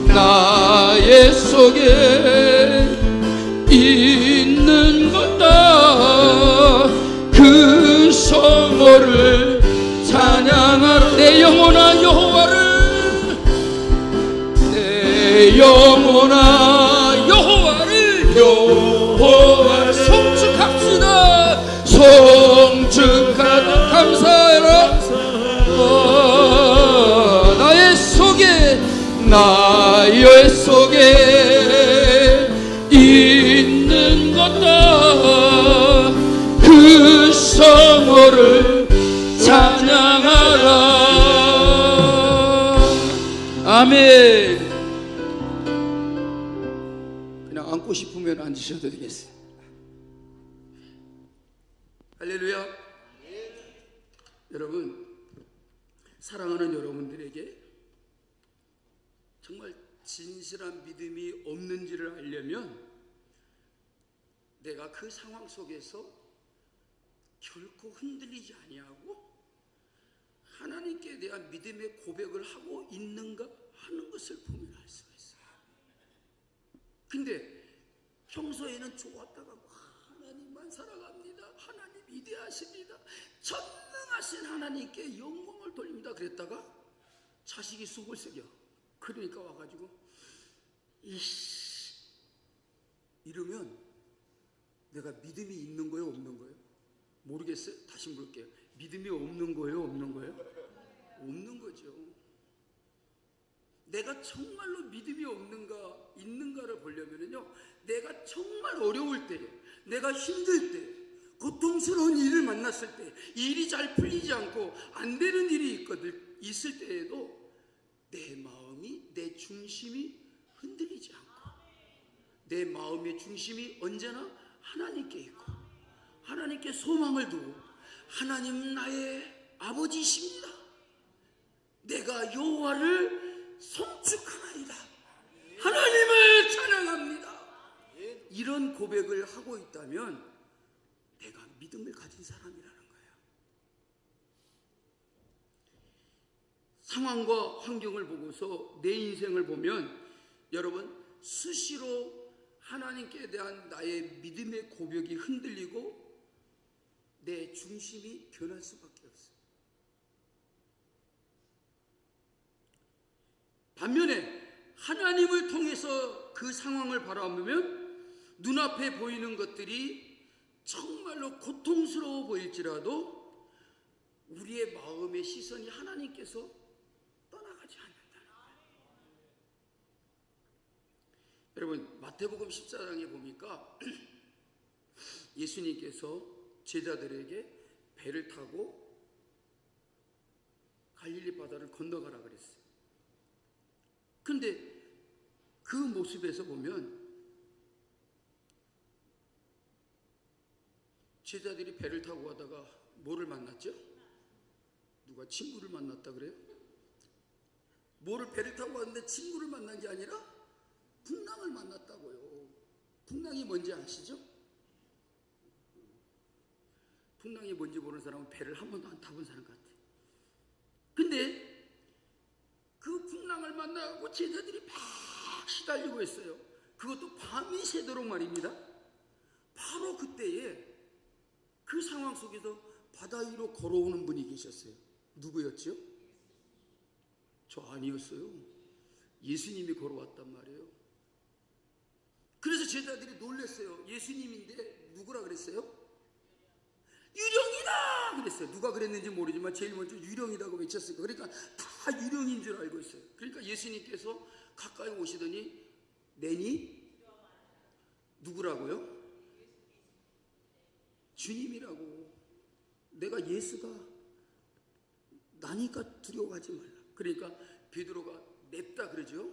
나의 속에 있는 것다 그 성호를 찬양하라. 내 영혼아 여호와를 송축합시다. 송축하라 감사해라. 나의 속에 있는 것다 그 성호를 찬양하라. 아멘. 그냥 앉고 싶으면 앉으셔도 되겠어요. 할렐루야. 여러분, 사랑하는 여러분들에게 정말 진실한 믿음이 없는지를 알려면 내가 그 상황 속에서 결코 흔들리지 아니하고 하나님께 대한 믿음의 고백을 하고 있는가 하는 것을 보면 알 수가 있어요. 근데 평소에는 좋았다가 하나님만 사랑합니다, 하나님 위대하십니다, 전능하신 하나님께 영광을 돌립니다 그랬다가 자식이 속을 썩여. 그러니까 와가지고 이러면 내가 믿음이 있는 거예요 없는 거예요? 모르겠어요? 다시 물을게요. 믿음이 없는 거예요 없는 거예요? 없는 거죠. 내가 정말로 믿음이 있는가를 보려면요, 내가 정말 어려울 때, 내가 힘들 때, 고통스러운 일을 만났을 때, 일이 잘 풀리지 않고 안 되는 일이 있을 때에도 내 마음이, 내 중심이 흔들리지 않고 내 마음의 중심이 언제나 하나님께 있고 하나님께 소망을 두고 하나님 나의 아버지이십니다, 내가 여호와를 송축하나이다, 하나님을 찬양합니다, 이런 고백을 하고 있다면 내가 믿음을 가진 사람이라는 거예요. 상황과 환경을 보고서 내 인생을 보면 여러분 수시로 하나님께 대한 나의 믿음의 고백이 흔들리고 내 중심이 변할 수밖에 없어요. 반면에 하나님을 통해서 그 상황을 바라보면 눈앞에 보이는 것들이 정말로 고통스러워 보일지라도 우리의 마음의 시선이 하나님께서 떠나가지 않는다는 거예요. 여러분 마태복음 14장에 보니까 예수님께서 제자들에게 배를 타고 갈릴리 바다를 건너가라 그랬어요. 그런데 그 모습에서 보면 제자들이 배를 타고 가다가 뭐를 만났죠? 누가 친구를 만났다 그래요? 뭐를 배를 타고 갔는데 친구를 만난 게 아니라 풍랑을 만났다고요. 풍랑이 뭔지 아시죠? 풍랑이 뭔지 모르는 사람은 배를 한 번도 안 타본 사람 같아요. 근데 그 풍랑을 만나고 제자들이 막 시달리고 있어요. 그것도 밤이 새도록 말입니다. 바로 그때에 그 상황 속에서 바다 위로 걸어오는 분이 계셨어요. 누구였죠? 저 아니었어요. 예수님이 걸어왔단 말이에요. 그래서 제자들이 놀랐어요. 예수님인데 누구라 그랬어요? 유령이다 그랬어요. 누가 그랬는지 모르지만 제일 먼저 유령이라고 외쳤어요. 그러니까 다 유령인 줄 알고 있어요. 그러니까 예수님께서 가까이 오시더니 내니 누구라고요? 주님이라고. 내가 예수가 나니까 두려워하지 말라. 그러니까 베드로가 냅다 그러죠.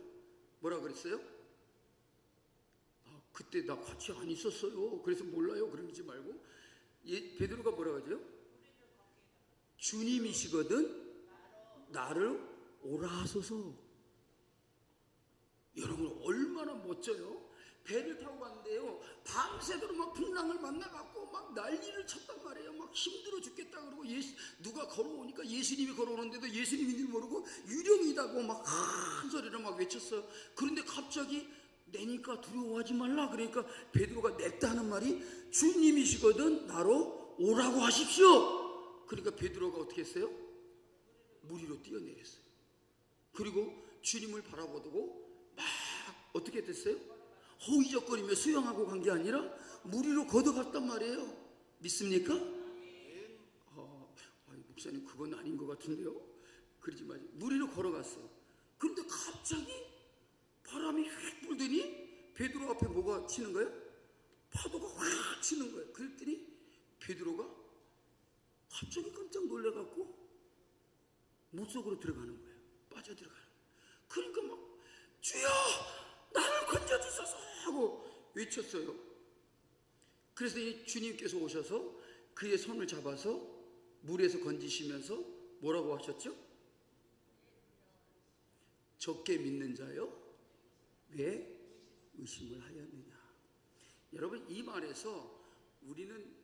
뭐라 그랬어요? 그때 나 같이 안 있었어요. 그래서 몰라요. 그러지 말고 베드로가 뭐라 하죠? 주님이시거든 나를 오라 하소서. 여러분 얼마나 멋져요. 배를 타고 갔는데요 밤새도록 막 풍랑을 만나갖고 막 난리를 쳤단 말이에요. 막 힘들어 죽겠다 그러고 누가 걸어오니까 예수님이 걸어오는데도 예수님인 줄 모르고 유령이다고 막 큰 소리로 막 외쳤어요. 그런데 갑자기 내니까 두려워하지 말라. 그러니까 베드로가 냈다 하는 말이 주님이시거든 나로 오라고 하십시오. 그러니까 베드로가 어떻게 했어요? 물 위로 뛰어내렸어요. 그리고 주님을 바라보고 막 어떻게 됐어요? 허우적거리며 수영하고 간 게 아니라 물 위로 걷어갔단 말이에요. 믿습니까? 목사님 그건 아닌 것 같은데요. 그러지 마세요. 물 위로 걸어갔어요. 그런데 갑자기 바람이 휙 불더니 베드로 앞에 뭐가 치는 거예요? 파도가 확 치는 거예요. 그랬더니 베드로가 갑자기 깜짝 놀래갖고 물속으로 들어가는 거예요. 빠져들어가는 거예요. 그러니까 막 주여 나를 건져주소서 하고 외쳤어요. 그래서 이 주님께서 오셔서 그의 손을 잡아서 물에서 건지시면서 뭐라고 하셨죠? 적게 믿는 자여 왜 의심을 하였느냐. 여러분 이 말에서 우리는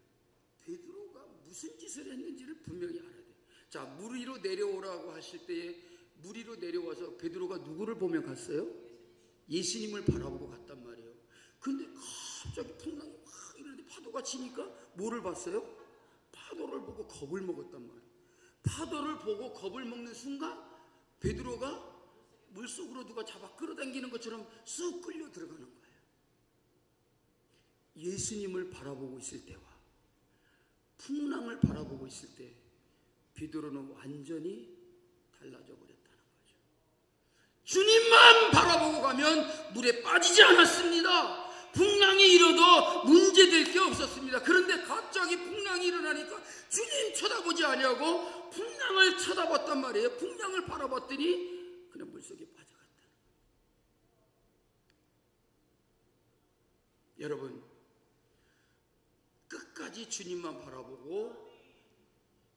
베드로가 무슨 짓을 했는지를 분명히 알아야 돼요. 자, 물 위로 내려오라고 하실 때에 물 위로 내려와서 베드로가 누구를 보며 갔어요? 예수님을 바라보고 갔단 말이에요. 근데 갑자기 풍랑이 확 이러는데 파도가 치니까 뭐를 봤어요? 파도를 보고 겁을 먹었단 말이에요. 파도를 보고 겁을 먹는 순간 베드로가 물속으로 누가 잡아 끌어당기는 것처럼 쑥 끌려 들어가는 거예요. 예수님을 바라보고 있을 때와 풍랑을 바라보고 있을 때 베드로는 완전히 달라져 버렸다는 거죠. 주님만 바라보고 가면 물에 빠지지 않았습니다. 풍랑이 일어도 문제될 게 없었습니다. 그런데 갑자기 풍랑이 일어나니까 주님 쳐다보지 아니하고 풍랑을 쳐다봤단 말이에요. 풍랑을 바라봤더니 그냥 물속에 빠져갔다. 여러분 끝까지 주님만 바라보고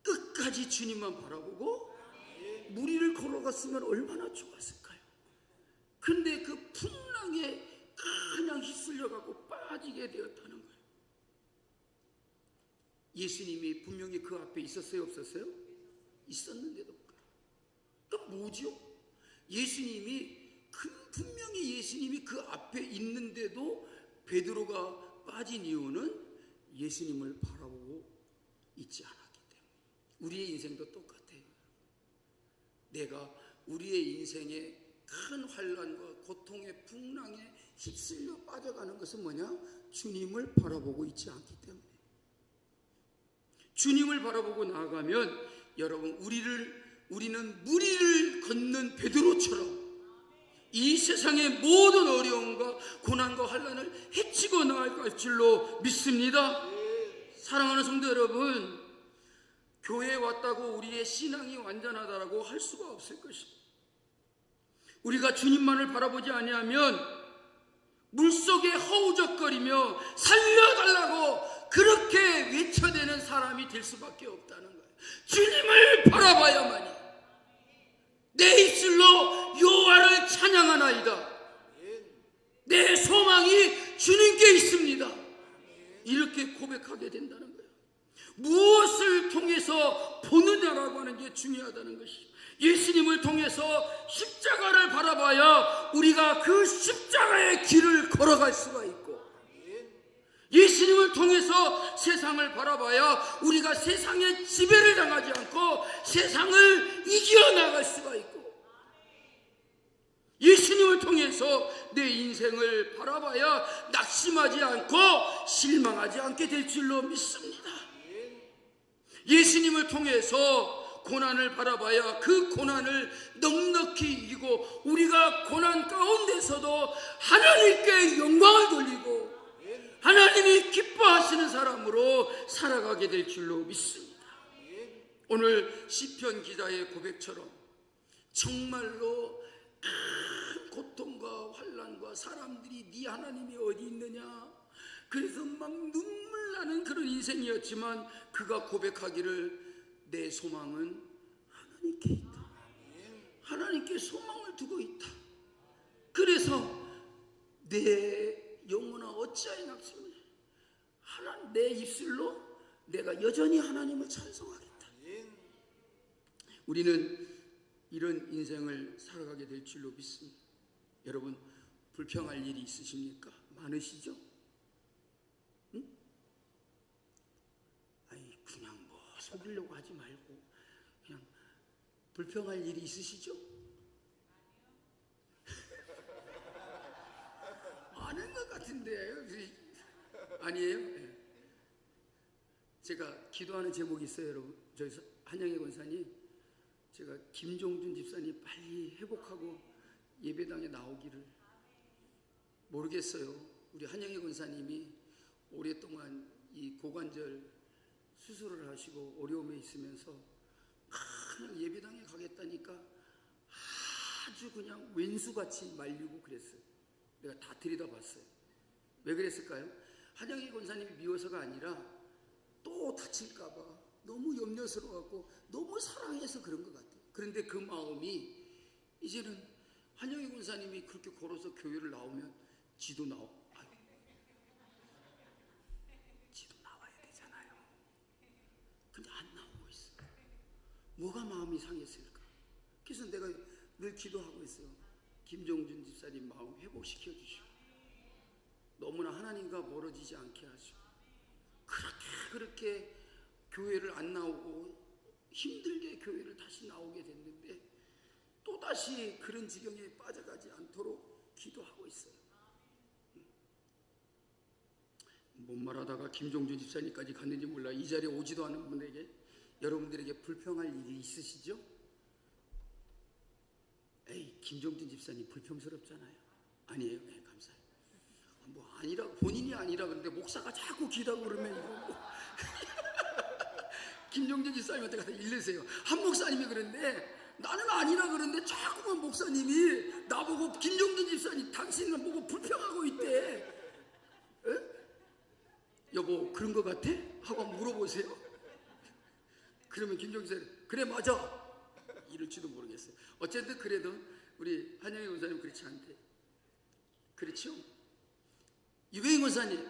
끝까지 주님만 바라보고 물 위를 걸어갔으면 얼마나 좋았을까요? 근데 그 풍랑에 그냥 휩쓸려가고 빠지게 되었다는 거예요. 예수님이 분명히 그 앞에 있었어요 없었어요? 있었는데도 그럼 뭐죠? 예수님이 분명히 예수님이 그 앞에 있는데도 베드로가 빠진 이유는 예수님을 바라보고 있지 않았기 때문에. 우리의 인생도 똑같아요. 내가 우리의 인생에 큰 환난과 고통의 풍랑에 휩쓸려 빠져가는 것은 뭐냐? 주님을 바라보고 있지 않기 때문에. 주님을 바라보고 나아가면 여러분 우리는 무리를 걷는 베드로처럼 이 세상의 모든 어려움과 고난과 환난을 헤치고 나아갈 줄로 믿습니다. 사랑하는 성도 여러분, 교회에 왔다고 우리의 신앙이 완전하다라고 할 수가 없을 것입니다. 우리가 주님만을 바라보지 아니하면 물속에 허우적거리며 살려달라고 그렇게 외쳐대는 사람이 될 수밖에 없다는 거예요. 주님을 바라봐야만이 내 입술로 여호와를 찬양하나이다. 내 소망이 주님께 있습니다. 이렇게 고백하게 된다는 거예요. 무엇을 통해서 보느냐라고 하는 게 중요하다는 것이죠. 예수님을 통해서 십자가를 바라봐야 우리가 그 십자가의 길을 걸어갈 수가 있고, 예수님을 통해서 세상을 바라봐야 우리가 세상의 지배를 당하지 않고 세상을 이겨나갈 수가 있고, 예수님을 통해서 내 인생을 바라봐야 낙심하지 않고 실망하지 않게 될 줄로 믿습니다. 예수님을 통해서 고난을 바라봐야 그 고난을 넉넉히 이기고 우리가 고난 가운데서도 하나님께 영광을 돌리고 하나님이 기뻐하시는 사람으로 살아가게 될 줄로 믿습니다. 오늘 시편 기자의 고백처럼 정말로 큰 고통과 환난과 사람들이 네 하나님이 어디 있느냐, 그래서 막 눈물 나는 그런 인생이었지만 그가 고백하기를 내 소망은 하나님께 있다. 하나님께 소망을 두고 있다. 그래서 내 영혼아 어찌하여 낙심을, 내 입술로 내가 여전히 하나님을 찬송하겠다. 우리는 이런 인생을 살아가게 될 줄로 믿습니다. 여러분, 불평할 일이 있으십니까? 많으시죠? 응? 아니 그냥 뭐 속이려고 하지 말고 그냥 불평할 일이 있으시죠? 많은 것 같은데 아니에요? 네. 제가 기도하는 제목이 있어요, 여러분. 저희 한영애 권사님, 제가 김종준 집사님 빨리 회복하고 예배당에 나오기를. 모르겠어요. 우리 한영애 권사님이 오랫동안 이 고관절 수술을 하시고 어려움에 있으면서 그냥 예배당에 가겠다니까 아주 그냥 왼수같이 말리고 그랬어요. 내가 다 들여다봤어요. 왜 그랬을까요? 한영희 권사님이 미워서가 아니라 또 다칠까봐 너무 염려스러워갖고 너무 사랑해서 그런 것 같아요. 그런데 그 마음이 이제는 한영희 권사님이 그렇게 걸어서 교회를 나오면 지도 나와야 되잖아요. 근데 안 나오고 있어. 뭐가 마음이 상했을까? 그래서 내가 늘 기도하고 있어요. 김종준 집사님 마음 회복시켜 주시고 너무나 하나님과 멀어지지 않게 하시고, 그렇게 교회를 안 나오고 힘들게 교회를 다시 나오게 됐는데 또다시 그런 지경에 빠져가지 않도록 기도하고 있어요. 뭔 말하다가 김종준 집사님까지 갔는지 몰라. 이 자리에 오지도 않은 분에게 여러분들에게 불평할 일이 있으시죠? 에이, 김종준 집사님 불평스럽잖아요. 아니에요. 네, 감사해요. 뭐 아니라, 본인이 아니라 그런데 목사가 자꾸 기다고 그러면 이거 뭐. 김종준 집사님한테 가서 일르세요. 한 목사님이 그런데 나는 아니라 그런데 자꾸만 목사님이 나보고 김종준 집사님 당신을 보고 불평하고 있대. 에? 여보 그런 거 같아? 하고 물어보세요. 그러면 김종준 집사님 그래 맞아 이럴지도 모르겠어요. 어쨌든 그래도 우리 한영희 권사님 그렇지 않대. 그렇죠? 유배인 권사님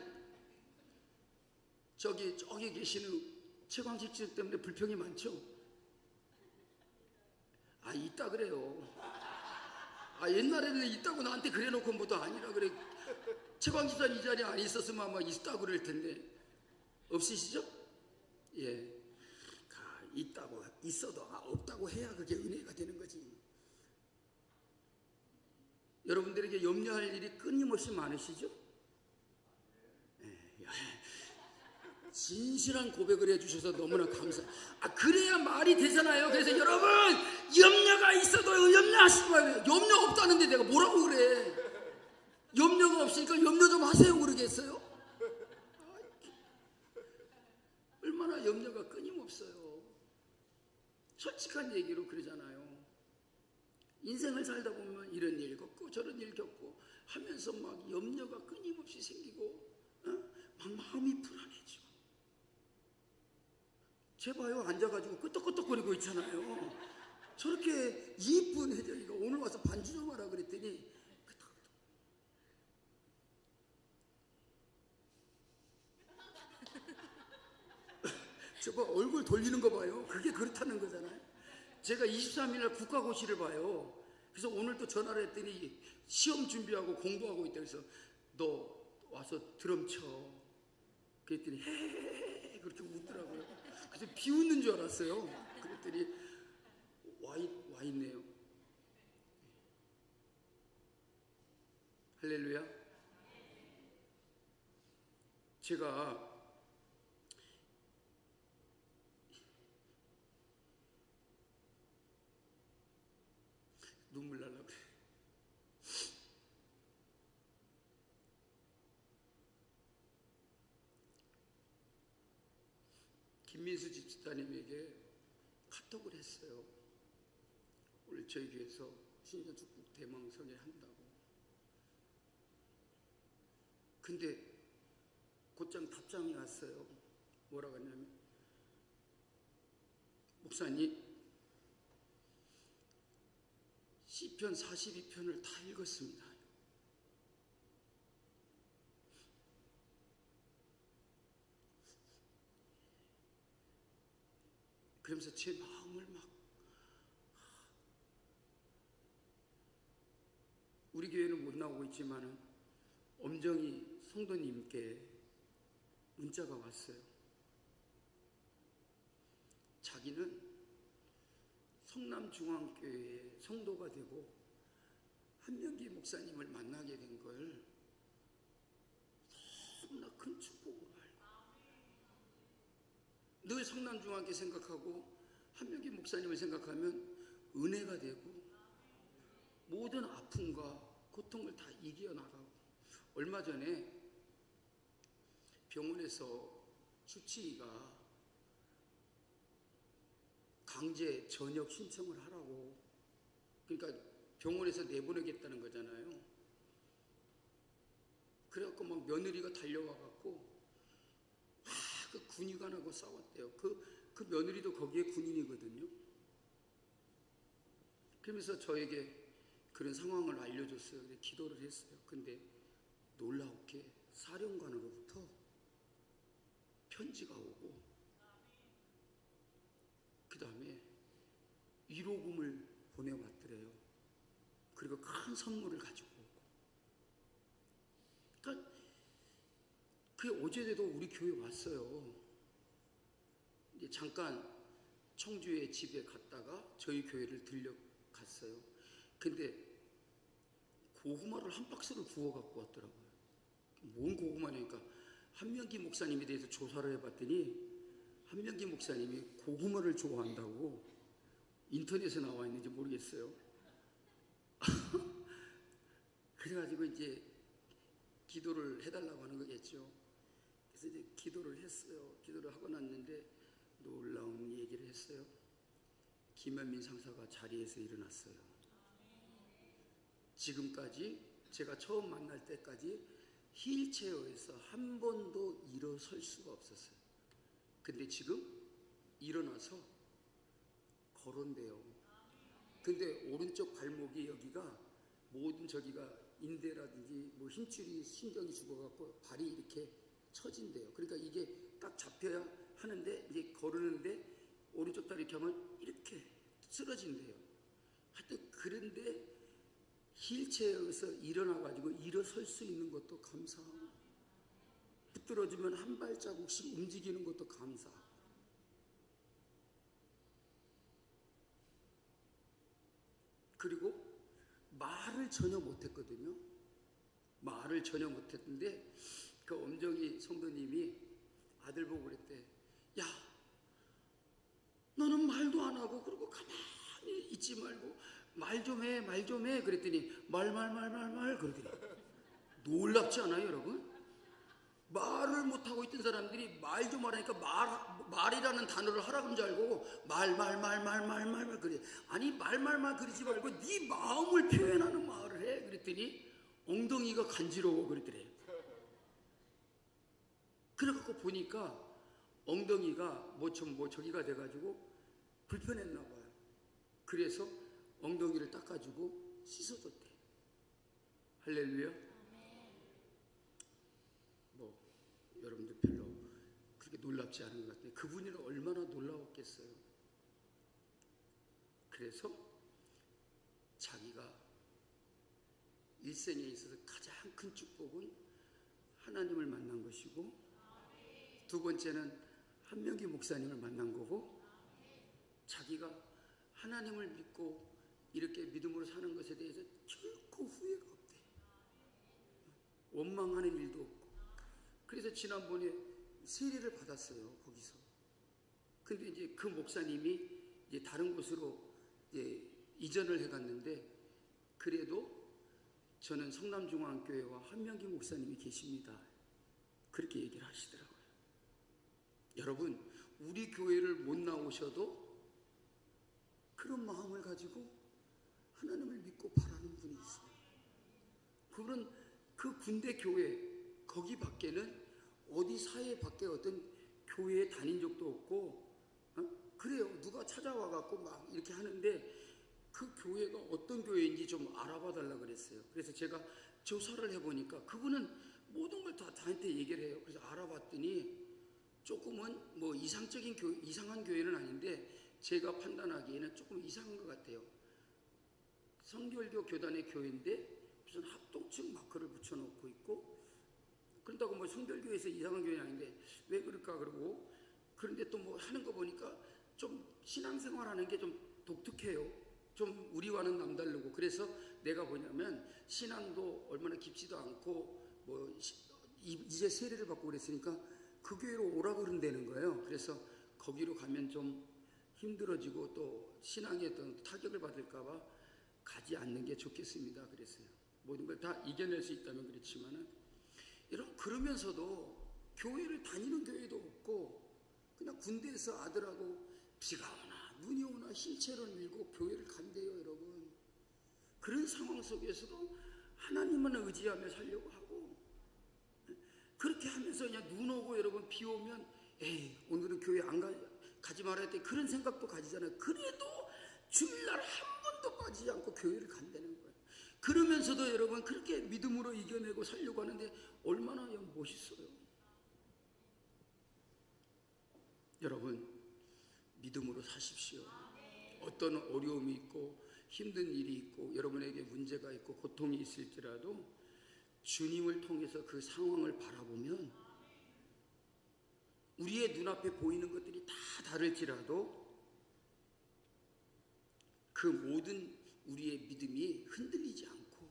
저기 계시는 최광식 씨 때문에 불평이 많죠? 아, 있다 그래요. 아, 옛날에는 있다고 나한테 그래놓고 뭐도 아니라 그래. 최광집사님 이 자리에 안 있었으면 아마 있다고 그럴 텐데. 없으시죠? 예. 있다고, 있어도 없다고 해야 그게 은혜가 되는 거지. 여러분들에게 염려할 일이 끊임없이 많으시죠? 예. 진실한 고백을 해주셔서 너무나 감사해요. 그래야 말이 되잖아요. 그래서 여러분, 염려가 있어도 염려하시고 말이에요. 염려 없다는데 내가 뭐라고 그래. 염려가 없으니까 염려 좀 하세요 그러겠어요? 얼마나 염려가 끊임없어요. 솔직한 얘기로 그러잖아요. 인생을 살다 보면 이런 일 겪고 저런 일 겪고 하면서 막 염려가 끊임없이 생기고 막 마음이 불안해져. 제봐요, 앉아가지고 끄떡끄떡거리고 있잖아요. 저렇게 이쁜 혜정이가 오늘 와서 반주 좀 하라 그랬더니 끄떡끄떡. 저봐, 얼굴 돌리는 거 봐요. 그게 그렇다는 거잖아요. 제가 23일날 국가고시를 봐요. 그래서 오늘 또 전화를 했더니 시험 준비하고 공부하고 있다. 그래서 너 와서 드럼 쳐. 그랬더니 헤헤헤 그렇게 웃더라고요. 그래서 비웃는 줄 알았어요. 그랬더니 와 있네요. 할렐루야. 제가 눈물 날라 그래. 김민수 집사님에게 카톡을 했어요. 오늘 저희 교회에서 신년 축복 대망성회 한다고. 근데 곧장 답장이 왔어요. 뭐라고 했냐면, 목사님, 시편 42편을 다 읽었습니다. 그러면서 제 마음을 막, 우리 교회는 못 나오고 있지만은 엄정희 성도님께 문자가 왔어요. 자기는 성남중앙교회의 성도가 되고 한명기 목사님을 만나게 된 걸 너무나 큰 축복으로 알고, 늘 성남중앙교회 생각하고 한명기 목사님을 생각하면 은혜가 되고 모든 아픔과 고통을 다 이겨나가고. 얼마 전에 병원에서 주치의가 강제 전역 신청을 하라고, 그러니까 병원에서 내보내겠다는 거잖아요. 그래갖고 막 며느리가 달려와갖고 그 군의관하고 싸웠대요. 그 며느리도 거기에 군인이거든요. 그러면서 저에게 그런 상황을 알려줬어요. 근데 기도를 했어요. 근데 놀랍게 사령관으로부터 편지가 오고, 그 다음에 위로금을 보내왔더래요. 그리고 큰 선물을 가지고 오고. 그러니까 그게 어제도 우리 교회 왔어요. 이제 잠깐 청주에 집에 갔다가 저희 교회를 들려갔어요. 근데 고구마를 한 박스를 구워 갖고 왔더라고요. 뭔 고구마냐니까 한명기 목사님에 대해서 조사를 해봤더니 한명기 목사님이 고구마를 좋아한다고 인터넷에 나와 있는지 모르겠어요. 그래가지고 이제 기도를 해달라고 하는 거겠죠. 그래서 이제 기도를 했어요. 기도를 하고 났는데 놀라운 얘기를 했어요. 김현민 상사가 자리에서 일어났어요. 지금까지 제가 처음 만날 때까지 휠체어에서 한 번도 일어설 수가 없었어요. 근데 지금 일어나서 걸었대요. 근데 오른쪽 발목이 여기가 모든 저기가 인대라든지 뭐 힘줄이 신경이 죽어갖고 발이 이렇게 처진대요. 그러니까 이게 딱 잡혀야 하는데 이제 걸으는데 오른쪽 다리 이렇게 하면 이렇게 쓰러진대요. 휠체어에서 일어나 가지고 일어설 수 있는 것도 감사하고, 붙들어주면 한 발자국씩 움직이는 것도 감사하고, 그리고 말을 전혀 못했거든요. 말을 전혀 못했는데 그 엄정희 성도님이 아들 보고 그랬대. 야, 너는 말도 안 하고 그리고 가만히 있지 말고 말 좀 해, 말 좀 해. 그랬더니 말 그러더니, 놀랍지 않아요, 여러분? 말을 못하고 있던 사람들이 말 좀 하라니까 말이라는 단어를 하라는 줄 알고 말 그래. 아니 말 그러지 말고 네 마음을 표현하는 말을 해. 그랬더니 엉덩이가 간지러워 그랬더래. 그래갖고 보니까 엉덩이가 저기가 돼가지고 불편했나 봐요. 그래서 엉덩이를 닦아주고 씻어줬대. 할렐루야. 뭐 여러분들 별로 그렇게 놀랍지 않은 것 같아요. 그분이 얼마나 놀라웠겠어요. 그래서 자기가 일생에 있어서 가장 큰 축복은 하나님을 만난 것이고, 두 번째는 한명기 목사님을 만난 거고, 자기가 하나님을 믿고 이렇게 믿음으로 사는 것에 대해서 결코 후회가 없대. 원망하는 일도 없고. 그래서 지난번에 세례를 받았어요, 거기서. 근데 이제 그 목사님이 이제 다른 곳으로 이제 이전을 해갔는데, 그래도 저는 성남중앙교회와 한명기 목사님이 계십니다. 그렇게 얘기를 하시더라고요. 여러분, 우리 교회를 못 나오셔도 그런 마음을 가지고 하나님을 믿고 바라는 분이 있어요. 그분은 그 군대 교회, 거기 밖에는 어디 사회 밖에 어떤 교회에 다닌 적도 없고, 그래요. 누가 찾아와 갖고 막 이렇게 하는데 그 교회가 어떤 교회인지 좀 알아봐 달라 그랬어요. 그래서 제가 조사를 해보니까 그분은 모든 걸 다 저한테 얘기를 해요. 그래서 알아봤더니 조금은 뭐 이상한 교회는 아닌데 제가 판단하기에는 조금 이상한 것 같아요. 성결교 교단의 교회인데 무슨 합동층 마크를 붙여놓고 있고, 그런다고 뭐 성결교에서 이상한 교회는 아닌데 왜 그럴까 그러고, 그런데 또 뭐 하는 거 보니까 좀 신앙생활하는 게 좀 독특해요. 좀 우리와는 남다르고. 그래서 내가 뭐냐면 신앙도 얼마나 깊지도 않고 뭐 이제 세례를 받고 그랬으니까 그 교회로 오라 그런다는 거예요. 그래서 거기로 가면 좀 힘들어지고 또 신앙에 어떤 타격을 받을까봐 가지 않는 게 좋겠습니다. 그랬어요. 모든 걸 다 이겨낼 수 있다면 그렇지만은, 여러분, 그러면서도 교회를 다니는 교회도 없고 그냥 군대에서 아들하고 비가 오나 눈이 오나 휠체어를 밀고 교회를 간대요, 여러분. 그런 상황 속에서도 하나님만 의지하며 살려고 하고, 그렇게 하면서 그냥 눈 오고 여러분 비 오면 에이 오늘은 교회 안 가지 말아야 돼, 그런 생각도 가지잖아요. 그래도 주일날 한 번도 빠지지 않고 교회를 간다는 거예요. 그러면서도 여러분 그렇게 믿음으로 이겨내고 살려고 하는데 얼마나 멋있어요. 여러분, 믿음으로 사십시오. 어떤 어려움이 있고 힘든 일이 있고 여러분에게 문제가 있고 고통이 있을지라도 주님을 통해서 그 상황을 바라보면 우리의 눈앞에 보이는 것들이 다 다를지라도 그 모든 우리의 믿음이 흔들리지 않고,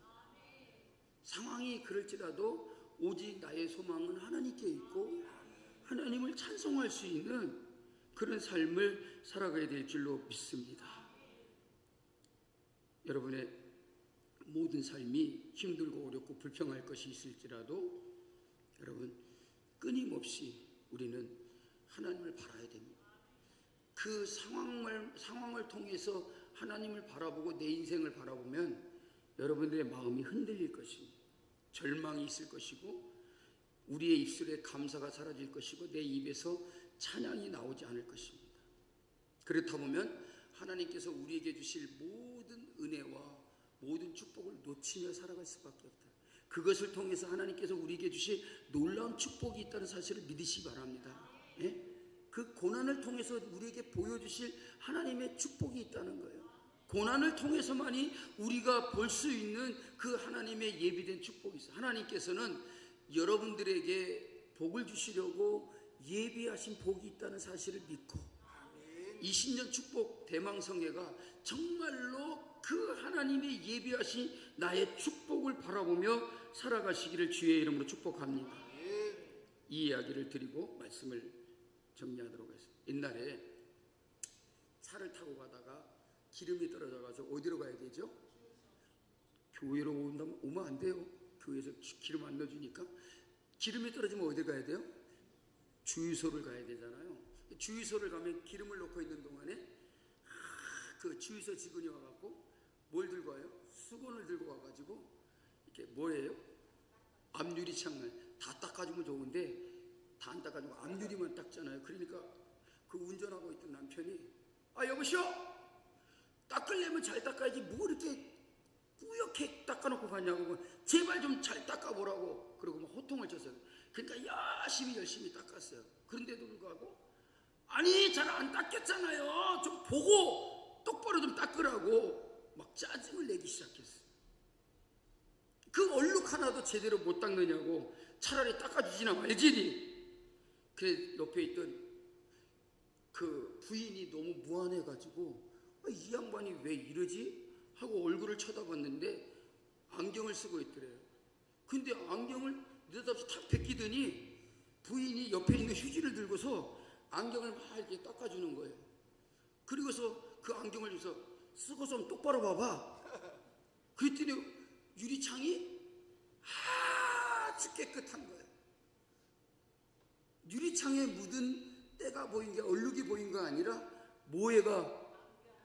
상황이 그럴지라도 오직 나의 소망은 하나님께 있고 하나님을 찬송할 수 있는 그런 삶을 살아가야 될 줄로 믿습니다. 여러분의 모든 삶이 힘들고 어렵고 불평할 것이 있을지라도 여러분 끊임없이 우리는 하나님을 바라야 됩니다. 그 상황을 통해서 하나님을 바라보고 내 인생을 바라보면 여러분들의 마음이 흔들릴 것입니다. 절망이 있을 것이고 우리의 입술에 감사가 사라질 것이고 내 입에서 찬양이 나오지 않을 것입니다. 그렇다 보면 하나님께서 우리에게 주실 모든 은혜와 모든 축복을 놓치며 살아갈 수밖에 없다. 그것을 통해서 하나님께서 우리에게 주실 놀라운 축복이 있다는 사실을 믿으시기 바랍니다. 예? 그 고난을 통해서 우리에게 보여주실 하나님의 축복이 있다는 거예요. 고난을 통해서만이 우리가 볼 수 있는 그 하나님의 예비된 축복이 있어요. 하나님께서는 여러분들에게 복을 주시려고 예비하신 복이 있다는 사실을 믿고 20년 축복 대망성회가 정말로 그 하나님의 예비하신 나의 축복을 바라보며 살아가시기를 주의 이름으로 축복합니다. 이 이야기를 드리고 말씀을 정리하도록 하겠습니다. 옛날에 차를 타고 가다가 기름이 떨어져가지고 어디로 가야 되죠? 교회로 오면 안 돼요. 교회에서 기름 안 넣어주니까. 기름이 떨어지면 어디 가야 돼요? 주유소를 가야 되잖아요. 주유소를 가면 기름을 넣고 있는 동안에 그 주유소 직원이 와갖고 뭘 들고 와요? 수건을 들고 와가지고 이렇게 뭐예요? 앞유리창을 다 닦아주면 좋은데 다 안 닦아주고 앞유리만 닦잖아요. 그러니까 그 운전하고 있던 남편이 여보시오, 닦으려면 잘 닦아야지 뭐 이렇게 뿌옇게 닦아놓고 가냐고, 제발 좀 잘 닦아보라고. 그러고 막 호통을 쳤어요. 그러니까 열심히 닦았어요. 그런데도 불구하고 아니 잘 안 닦였잖아요, 좀 보고 똑바로 좀 닦으라고 막 짜증을 내기 시작했어요. 그 얼룩 하나도 제대로 못 닦느냐고 차라리 닦아주지나 말지니. 그래 옆에 있던 그 부인이 너무 무안해가지고 이 양반이 왜 이러지? 하고 얼굴을 쳐다봤는데 안경을 쓰고 있더래요. 근데 안경을 느닷없이 탁 벗기더니 부인이 옆에 있는 휴지를 들고서 안경을 막 이렇게 닦아주는 거예요. 그리고서 그 안경을 줘서 쓰고 좀 똑바로 봐봐. 그랬더니 유리창이 아주 깨끗한 거예요. 유리창에 묻은 때가 보인 게 얼룩이 보인 거 아니라 뭐에가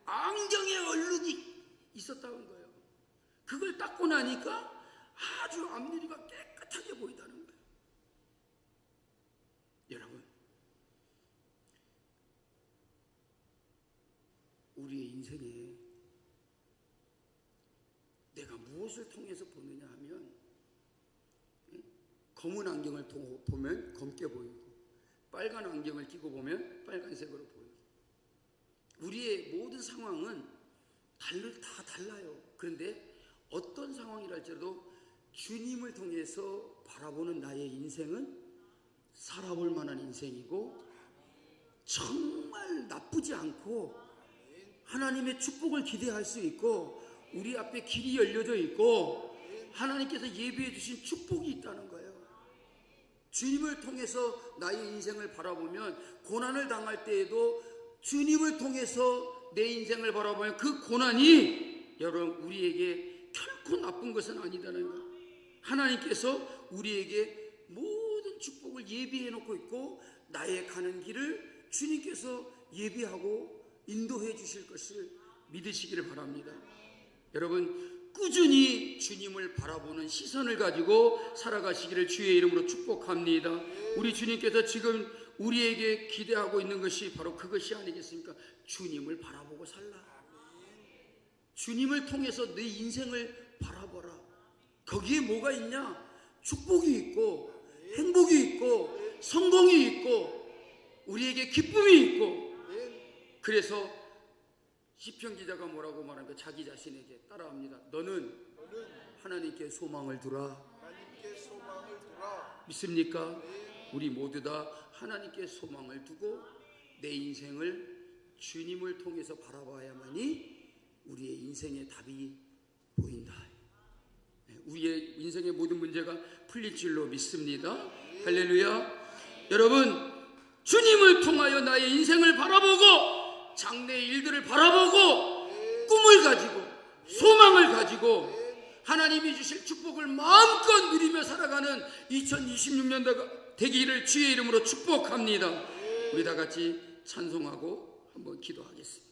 안경에 얼룩이 있었다는 거예요. 그걸 닦고 나니까 아주 앞유리가 깨끗하게 보인다는 거예요. 여러분, 우리의 인생에 내가 무엇을 통해서 보느냐 하면 검은 안경을 보면 검게 보이고 빨간 안경을 끼고 보면 빨간색으로 보이고 우리의 모든 상황은 다 달라요. 그런데 어떤 상황이랄지라도 주님을 통해서 바라보는 나의 인생은 살아볼 만한 인생이고 정말 나쁘지 않고 하나님의 축복을 기대할 수 있고 우리 앞에 길이 열려져 있고 하나님께서 예비해 주신 축복이 있다는 거예요. 주님을 통해서 나의 인생을 바라보면 고난을 당할 때에도 주님을 통해서 내 인생을 바라보면 그 고난이 여러분 우리에게 결코 나쁜 것은 아니다는 것. 하나님께서 우리에게 모든 축복을 예비해 놓고 있고 나의 가는 길을 주님께서 예비하고 인도해 주실 것을 믿으시기를 바랍니다. 여러분 꾸준히 주님을 바라보는 시선을 가지고 살아가시기를 주의 이름으로 축복합니다. 우리 주님께서 지금 우리에게 기대하고 있는 것이 바로 그것이 아니겠습니까? 주님을 바라보고 살라. 주님을 통해서 내 인생을 바라보라. 거기에 뭐가 있냐? 축복이 있고 행복이 있고 성공이 있고 우리에게 기쁨이 있고. 그래서 시편 기자가 뭐라고 말합니까? 자기 자신에게 따라합니다. 너는 하나님께 소망을 두라. 믿습니까? 우리 모두 다 하나님께 소망을 두고 내 인생을 주님을 통해서 바라봐야만이 우리의 인생의 답이 보인다. 우리의 인생의 모든 문제가 풀릴 줄로 믿습니다. 할렐루야. 여러분 주님을 통하여 나의 인생을 바라보고 장래의 일들을 바라보고 꿈을 가지고 소망을 가지고 하나님이 주실 축복을 마음껏 누리며 살아가는 2026년도가 되기를 주의 이름으로 축복합니다. 우리 다 같이 찬송하고 한번 기도하겠습니다.